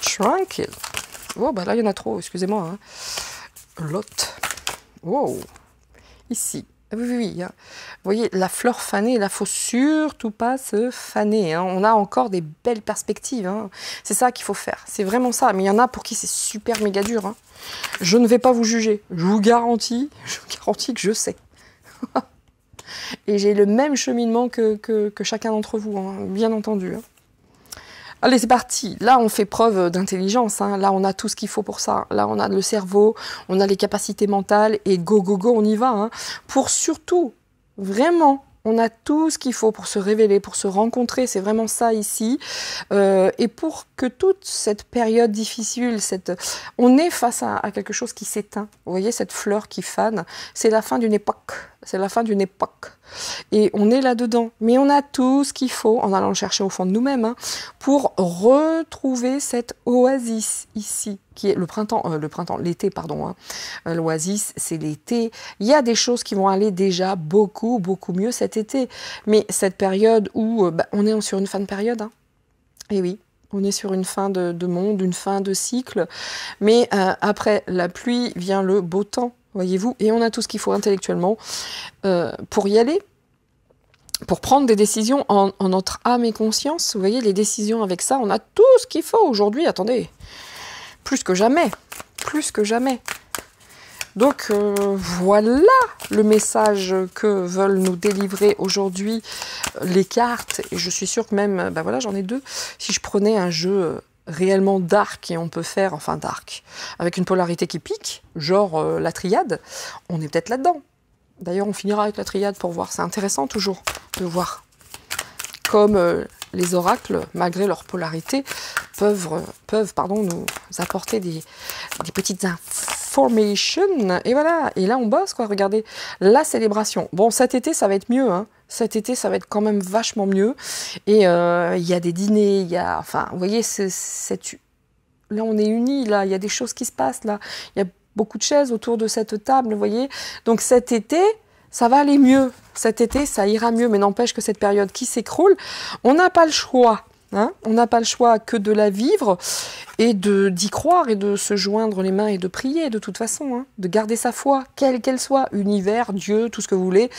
Tranquille. Oh, bah là, il y en a trop, excusez-moi. Hein. Lot. Wow. Ici. Oui, oui, oui. Hein. Vous voyez, la fleur fanée, là, faut surtout pas se faner. Hein. On a encore des belles perspectives. Hein. C'est ça qu'il faut faire. C'est vraiment ça. Mais il y en a pour qui c'est super méga dur. Hein. Je ne vais pas vous juger. Je vous garantis que je sais. Et j'ai le même cheminement que chacun d'entre vous, hein, bien entendu. Hein. Allez, c'est parti. Là, on fait preuve d'intelligence. Hein. Là, on a tout ce qu'il faut pour ça. Là, on a le cerveau, on a les capacités mentales et go, go, go, on y va. Hein. Pour surtout, vraiment, on a tout ce qu'il faut pour se révéler, pour se rencontrer. C'est vraiment ça ici. Et pour que toute cette période difficile, on est face à quelque chose qui s'éteint. Vous voyez cette fleur qui fane. C'est la fin d'une époque. C'est la fin d'une époque. Et on est là-dedans. Mais on a tout ce qu'il faut, en allant le chercher au fond de nous-mêmes, hein, pour retrouver cette oasis ici, qui est l'été, pardon. Hein. L'oasis, c'est l'été. Il y a des choses qui vont aller déjà beaucoup, beaucoup mieux cet été. Mais cette période où on est sur une fin de période, hein. Et oui, on est sur une fin de monde, une fin de cycle. Mais après la pluie vient le beau temps. Voyez-vous, et on a tout ce qu'il faut intellectuellement pour y aller, pour prendre des décisions en notre âme et conscience. Vous voyez, les décisions avec ça, on a tout ce qu'il faut aujourd'hui. Attendez, plus que jamais, plus que jamais. Donc voilà le message que veulent nous délivrer aujourd'hui les cartes. Et je suis sûre que même, ben voilà, j'en ai deux. Si je prenais un jeu réellement dark, et on peut faire, enfin dark, avec une polarité qui pique, genre la triade, on est peut-être là-dedans. D'ailleurs, on finira avec la triade pour voir. C'est intéressant toujours de voir comme les oracles, malgré leur polarité, peuvent nous apporter des petites informations. Et voilà, et là on bosse, quoi. Regardez, la célébration. Bon, cet été, ça va être mieux, hein. Cet été, ça va être quand même vachement mieux. Et il y a des dîners, il y a... Enfin, vous voyez, là, on est unis, là. Il y a des choses qui se passent, là. Il y a beaucoup de chaises autour de cette table, vous voyez. Donc cet été, ça va aller mieux. Cet été, ça ira mieux, mais n'empêche que cette période qui s'écroule, on n'a pas le choix. Hein, on n'a pas le choix que de la vivre et d'y croire et de se joindre les mains et de prier de toute façon, hein, de garder sa foi, quelle qu'elle soit, univers, Dieu, tout ce que vous voulez.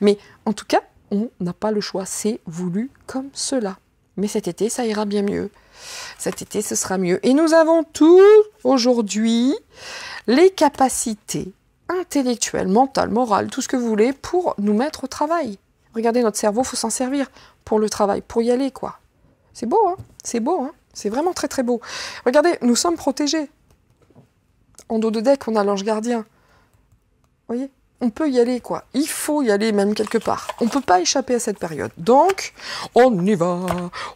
Mais en tout cas, on n'a pas le choix, c'est voulu comme cela. Mais cet été, ça ira bien mieux. Cet été, ce sera mieux. Et nous avons tous, aujourd'hui, les capacités intellectuelles, mentales, morales, tout ce que vous voulez, pour nous mettre au travail. Regardez, notre cerveau, il faut s'en servir pour le travail, pour y aller, quoi. C'est beau, hein? C'est beau, hein? C'est vraiment très très beau. Regardez, nous sommes protégés. En dos de deck, on a l'ange gardien. Vous voyez? On peut y aller, quoi. Il faut y aller même quelque part. On ne peut pas échapper à cette période. Donc, on y va,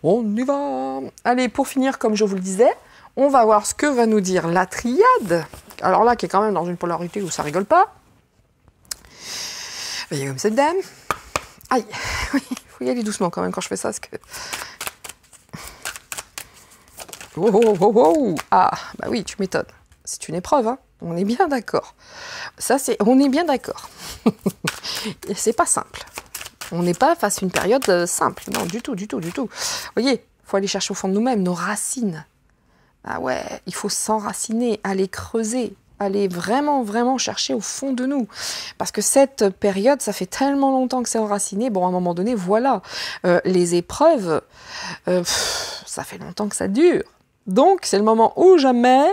on y va. Allez, pour finir, comme je vous le disais, on va voir ce que va nous dire la triade. Alors là, qui est quand même dans une polarité où ça rigole pas. Vous voyez comme cette dame. Aïe, oui, il faut y aller doucement quand même quand je fais ça, parce que... Oh, oh, oh, oh. Ah, bah oui, tu m'étonnes. C'est une épreuve, hein. On est bien d'accord. Ça, on est bien d'accord. C'est pas simple. On n'est pas face à une période simple. Non, du tout, du tout, du tout. Vous voyez, il faut aller chercher au fond de nous-mêmes, nos racines. Ah ouais, il faut s'enraciner, aller creuser, aller vraiment, vraiment chercher au fond de nous. Parce que cette période, ça fait tellement longtemps que c'est enraciné. Bon, à un moment donné, voilà. Les épreuves, ça fait longtemps que ça dure. Donc, c'est le moment ou jamais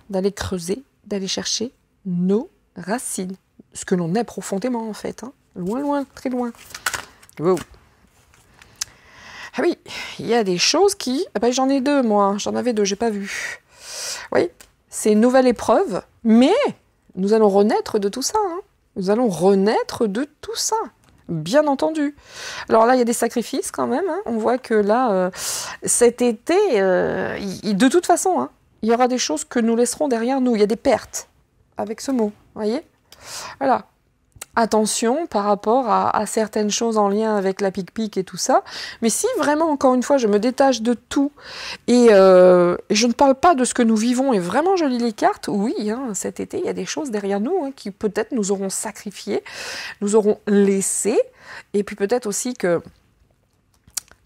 d'aller creuser, d'aller chercher nos racines. Ce que l'on est profondément, en fait. Hein. Loin, loin, très loin. Wow. Ah oui, il y a des choses qui... Ah ben, j'en ai deux, moi. J'en avais deux, j'ai pas vu. Oui, c'est une nouvelle épreuve, mais nous allons renaître de tout ça. Hein. Nous allons renaître de tout ça. Bien entendu. Alors là, il y a des sacrifices quand même. Hein. On voit que là, cet été, de toute façon, hein, il y aura des choses que nous laisserons derrière nous. Il y a des pertes avec ce mot. Vous voyez ? Voilà. Attention par rapport à certaines choses en lien avec la pique-pique et tout ça. Mais si vraiment, encore une fois, je me détache de tout et je ne parle pas de ce que nous vivons et vraiment je lis les cartes, oui, hein, cet été, il y a des choses derrière nous hein, qui peut-être nous auront sacrifiés, nous auront laissés. Et puis peut-être aussi que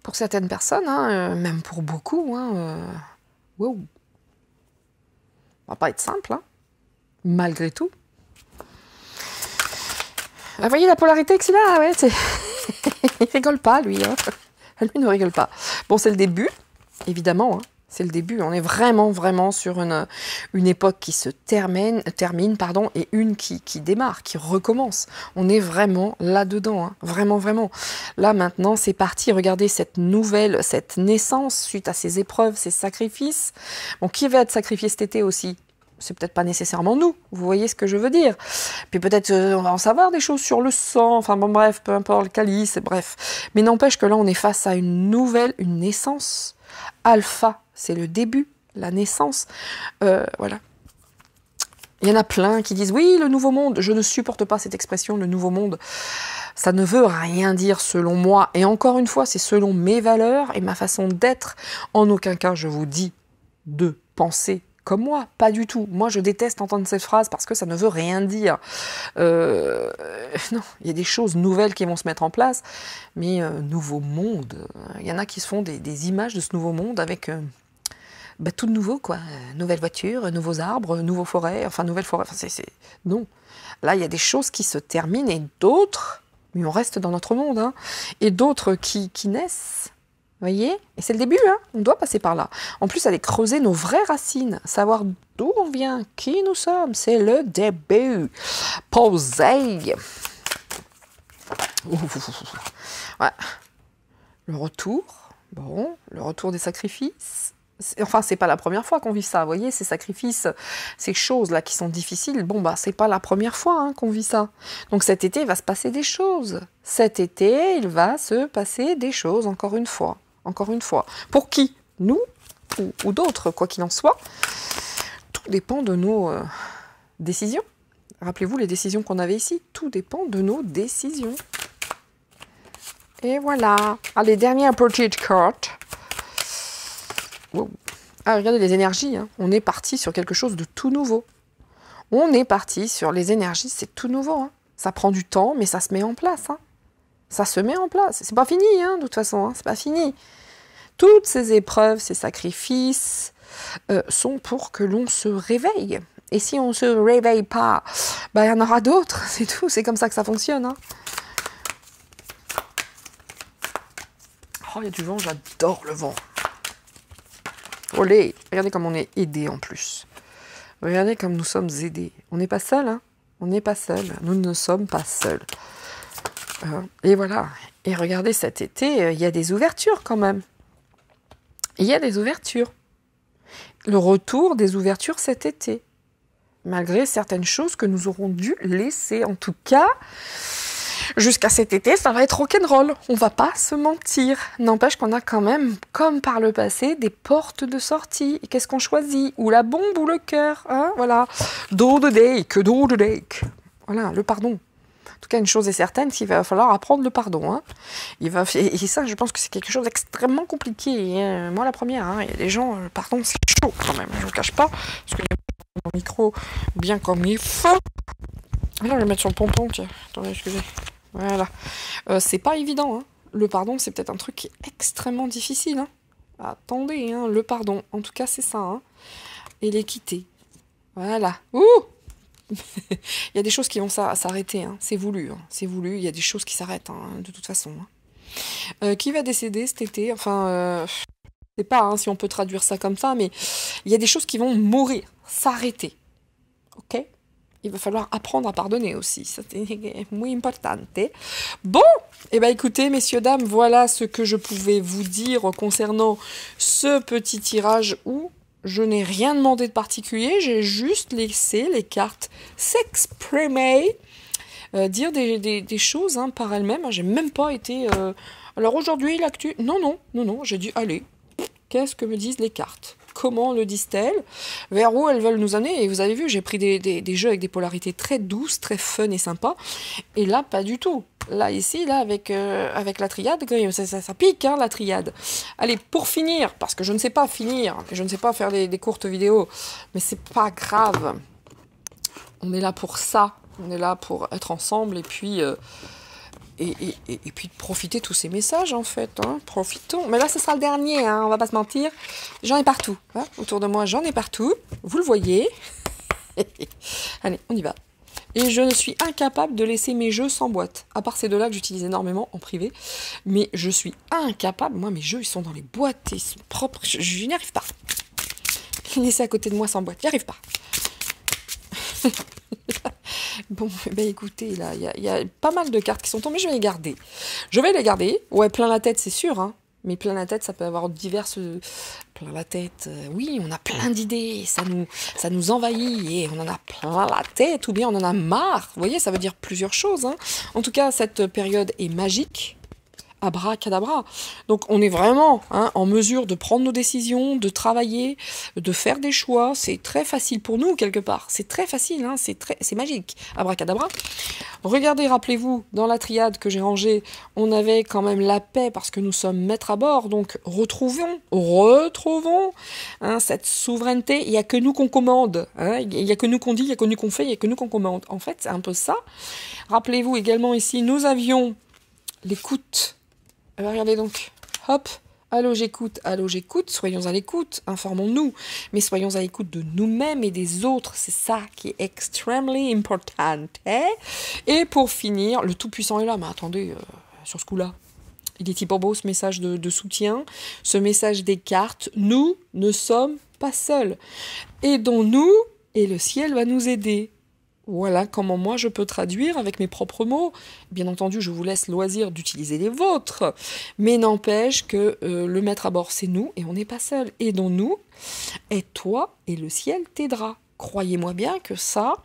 pour certaines personnes, hein, même pour beaucoup, hein, wow, ça va pas être simple, hein, malgré tout. Vous voyez la polarité que c'est là, ouais, il rigole pas, lui. Hein. Lui ne rigole pas. Bon, c'est le début, évidemment. Hein. C'est le début. On est vraiment, vraiment sur une époque qui se termine, pardon, et une qui démarre, qui recommence. On est vraiment là-dedans. Hein. Vraiment, vraiment. Là, maintenant, c'est parti. Regardez cette nouvelle, cette naissance suite à ces épreuves, ces sacrifices. Bon, qui va être sacrifié cet été aussi ? C'est peut-être pas nécessairement nous, vous voyez ce que je veux dire. Puis peut-être on va en savoir des choses sur le sang, enfin bon bref, peu importe, le calice, bref. Mais n'empêche que là on est face à une nouvelle, une naissance. Alpha, c'est le début, la naissance. Voilà. Il y en a plein qui disent, oui, le nouveau monde, je ne supporte pas cette expression, le nouveau monde. Ça ne veut rien dire selon moi. Et encore une fois, c'est selon mes valeurs et ma façon d'être. En aucun cas, je vous dis de penser comme moi, pas du tout. Moi, je déteste entendre cette phrase parce que ça ne veut rien dire. Non, il y a des choses nouvelles qui vont se mettre en place, mais nouveau monde, il y en a qui se font des images de ce nouveau monde avec tout de nouveau, quoi. Nouvelles voitures, nouveaux arbres, nouvelles forêts, enfin, non. Là, il y a des choses qui se terminent et d'autres, mais on reste dans notre monde, hein, et d'autres qui naissent Voyez? Et c'est le début, hein? On doit passer par là. En plus, aller creuser nos vraies racines, savoir d'où on vient, qui nous sommes, c'est le début. Posez. Ouais. Le retour, bon, le retour des sacrifices. Enfin, c'est pas la première fois qu'on vit ça, vous voyez, ces sacrifices, ces choses-là qui sont difficiles, bon, bah, c'est pas la première fois hein, qu'on vit ça. Donc cet été, il va se passer des choses. Cet été, il va se passer des choses, encore une fois. Encore une fois. Pour qui? Nous ou d'autres, quoi qu'il en soit. Tout dépend de nos décisions. Rappelez-vous les décisions qu'on avait ici. Tout dépend de nos décisions. Et voilà. Allez, dernière petite carte. Wow. Ah, regardez les énergies, hein. On est parti sur quelque chose de tout nouveau. On est parti sur les énergies, c'est tout nouveau. Hein. Ça prend du temps, mais ça se met en place. Hein. Ça se met en place. C'est pas fini, hein, de toute façon. Hein. C'est pas fini. Toutes ces épreuves, ces sacrifices sont pour que l'on se réveille. Et si on ne se réveille pas, bah, il y en aura d'autres, c'est tout. C'est comme ça que ça fonctionne. Hein. Oh, il y a du vent, j'adore le vent. Olé, regardez comme on est aidés en plus. Regardez comme nous sommes aidés. On n'est pas seuls, hein. On n'est pas seuls. Nous ne sommes pas seuls. Et voilà. Et regardez, cet été, il y a des ouvertures quand même. Il y a des ouvertures. Le retour des ouvertures cet été. Malgré certaines choses que nous aurons dû laisser. En tout cas, jusqu'à cet été, ça va être rock'n'roll. On va pas se mentir. N'empêche qu'on a quand même, comme par le passé, des portes de sortie. Et qu'est-ce qu'on choisit? Ou la bombe ou le cœur, hein? Voilà. Do the dake, do the dake. Voilà, le pardon. En tout cas, une chose est certaine, il va falloir apprendre le pardon. Hein. Et ça, je pense que c'est quelque chose d'extrêmement compliqué. Hein. Moi, la première, hein, il y a des gens, le pardon, c'est chaud quand même. Je ne vous cache pas. Parce que mon micro, bien comme il faut. Là, je vais le mettre sur le pompon, tiens. Attendez, excusez. Voilà. C'est pas évident. Hein. Le pardon, c'est peut-être un truc qui est extrêmement difficile. Hein. Attendez, hein, le pardon. En tout cas, c'est ça. Hein. Et l'équité. Voilà. Ouh! Il y a des choses qui vont s'arrêter, hein. C'est voulu, hein. C'est voulu, il y a des choses qui s'arrêtent, hein, de toute façon. Hein. Qui va décéder cet été? Enfin, je sais pas hein, si on peut traduire ça comme ça, mais il y a des choses qui vont mourir, s'arrêter. Ok? Il va falloir apprendre à pardonner aussi, c'est muy importante. Bon, eh ben écoutez, messieurs, dames, voilà ce que je pouvais vous dire concernant ce petit tirage où je n'ai rien demandé de particulier, j'ai juste laissé les cartes s'exprimer, dire des choses hein, par elles-mêmes. J'ai même pas été... Alors aujourd'hui, l'actu... Non, j'ai dit, allez, qu'est-ce que me disent les cartes? Comment le disent-elles? Vers où elles veulent nous amener? Et vous avez vu, j'ai pris des jeux avec des polarités très douces, très fun et sympas. Et là, pas du tout. Là, ici, là, avec la triade, ça pique, hein, la triade. Allez, pour finir, parce que je ne sais pas finir, je ne sais pas faire des courtes vidéos, mais c'est pas grave. On est là pour ça. On est là pour être ensemble et puis... Et puis de profiter de tous ces messages en fait, hein. Profitons. Mais là ce sera le dernier, hein, on va pas se mentir. J'en ai partout, hein. Autour de moi j'en ai partout, vous le voyez. Allez, on y va. Et je suis incapable de laisser mes jeux sans boîte. À part ces deux-là que j'utilise énormément en privé. Mais je suis incapable, moi mes jeux ils sont dans les boîtes, ils sont propres, je n'y arrive pas. Les laisser à côté de moi sans boîte, j'y arrive pas. Bon, ben écoutez, là, il y a pas mal de cartes qui sont tombées, je vais les garder. Je vais les garder. Ouais, plein la tête, c'est sûr, hein. Mais plein la tête, ça peut avoir diverses... Plein la tête, oui, on a plein d'idées, ça nous envahit et on en a plein la tête, ou bien on en a marre. Vous voyez, ça veut dire plusieurs choses, hein. En tout cas, cette période est magique. Abracadabra. Donc on est vraiment hein, en mesure de prendre nos décisions, de travailler, de faire des choix. C'est très facile pour nous quelque part. C'est très facile, hein, c'est magique. Abracadabra. Regardez, rappelez-vous, dans la triade que j'ai rangée, on avait quand même la paix parce que nous sommes maîtres à bord. Donc retrouvons hein, cette souveraineté. Il n'y a que nous qu'on commande. Hein, il n'y a que nous qu'on dit, il n'y a que nous qu'on fait, il n'y a que nous qu'on commande. En fait, c'est un peu ça. Rappelez-vous également ici, nous avions l'écoute. Regardez donc, hop, allô j'écoute, soyons à l'écoute, informons-nous, mais soyons à l'écoute de nous-mêmes et des autres, c'est ça qui est extremely important. Et pour finir, le Tout-Puissant est là, mais attendez, sur ce coup-là, Il est hyper beau ce message de soutien, ce message des cartes. Nous ne sommes pas seuls. Aidons-nous et le ciel va nous aider. Voilà comment moi je peux traduire avec mes propres mots. Bien entendu, je vous laisse loisir d'utiliser les vôtres. Mais n'empêche que le maître à bord, c'est nous et on n'est pas seuls. Aidons-nous, aide-toi et le ciel t'aidera. Croyez-moi bien que ça,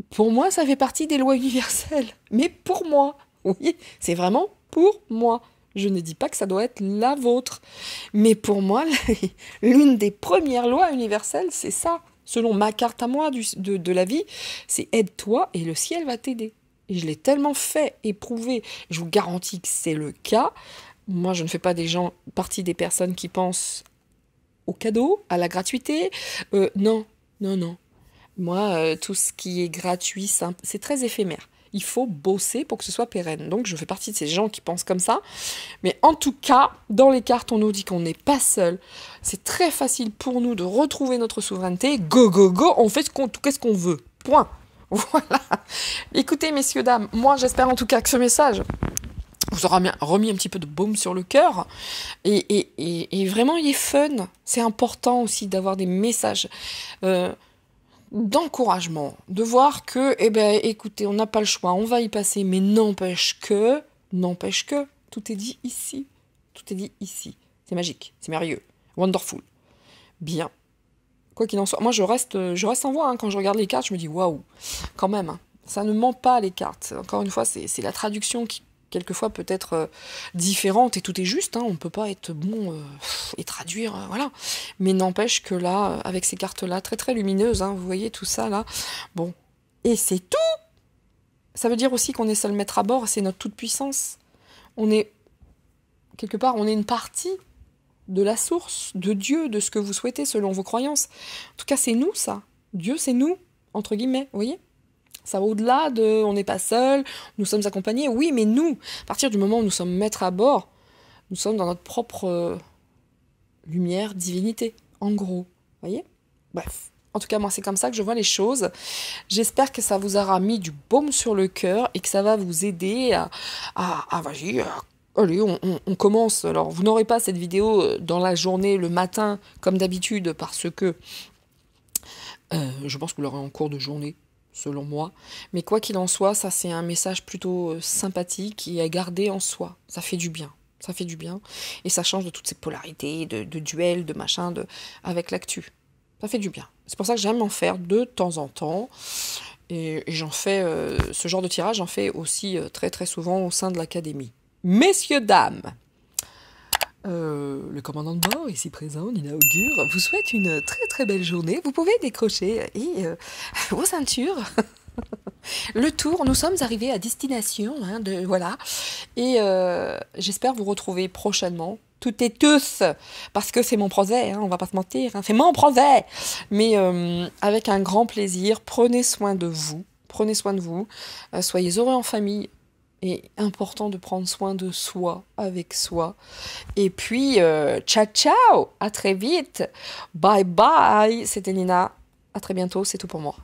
pour moi, ça fait partie des lois universelles. Mais pour moi, oui, c'est vraiment pour moi. Je ne dis pas que ça doit être la vôtre. Mais pour moi, l'une des premières lois universelles, c'est ça. Selon ma carte à moi de la vie, c'est aide-toi et le ciel va t'aider. Et je l'ai tellement fait, éprouvé, je vous garantis que c'est le cas. Moi, je ne fais pas partie des personnes qui pensent au cadeau, à la gratuité. Non, non, non. Moi, tout ce qui est gratuit, c'est très éphémère. Il faut bosser pour que ce soit pérenne. Donc, je fais partie de ces gens qui pensent comme ça. Mais en tout cas, dans les cartes, on nous dit qu'on n'est pas seul. C'est très facile pour nous de retrouver notre souveraineté. Go, go, go, on fait qu'est-ce qu'on veut. Point. Voilà. Écoutez, messieurs, dames, moi, j'espère en tout cas que ce message vous aura remis un petit peu de baume sur le cœur. Et vraiment, il est fun. C'est important aussi d'avoir des messages d'encouragement, de voir que, écoutez, on n'a pas le choix, on va y passer, mais n'empêche que, tout est dit ici. Tout est dit ici. C'est magique, c'est merveilleux, wonderful. Bien. Quoi qu'il en soit, moi je reste en voix, hein. Quand je regarde les cartes, je me dis waouh, quand même, hein. Ça ne ment pas les cartes. Encore une fois, c'est la traduction qui quelquefois peut être différente et tout est juste, hein. On ne peut pas être bon et traduire, voilà. Mais n'empêche que là, avec ces cartes-là, très très lumineuses, hein, vous voyez tout ça là, bon, et c'est tout. Ça veut dire aussi qu'on est seul maître à bord, c'est notre toute-puissance. On est, quelque part, on est une partie de la source, de Dieu, de ce que vous souhaitez selon vos croyances. En tout cas, c'est nous ça. Dieu, c'est nous, entre guillemets, vous voyez ? Ça va au-delà de on n'est pas seul, nous sommes accompagnés. Oui, mais nous, à partir du moment où nous sommes maîtres à bord, nous sommes dans notre propre lumière, divinité, en gros. Vous voyez ? Bref. En tout cas, moi, c'est comme ça que je vois les choses. J'espère que ça vous aura mis du baume sur le cœur et que ça va vous aider vas-y, allez, on commence. Alors, vous n'aurez pas cette vidéo dans la journée, le matin, comme d'habitude, parce que je pense que vous l'aurez en cours de journée, selon moi. Mais quoi qu'il en soit, ça c'est un message plutôt sympathique et à garder en soi. Ça fait du bien. Ça fait du bien. Et ça change de toutes ces polarités, de duels, de machin, avec l'actu. Ça fait du bien. C'est pour ça que j'aime en faire de temps en temps. Et j'en fais, ce genre de tirage, j'en fais aussi très très souvent au sein de l'académie. Messieurs, dames, le commandant de bord, ici présent, Nina Augure, vous souhaite une très très belle journée. Vous pouvez décrocher vos ceintures. Le tour, nous sommes arrivés à destination, hein, voilà. Et j'espère vous retrouver prochainement, toutes et tous, parce que c'est mon projet, hein, on va pas se mentir, hein, c'est mon projet. Mais avec un grand plaisir, prenez soin de vous, soyez heureux en famille. Et important de prendre soin de soi, avec soi. Et puis, ciao, ciao, à très vite. Bye, bye. C'était Nina. À très bientôt, c'est tout pour moi.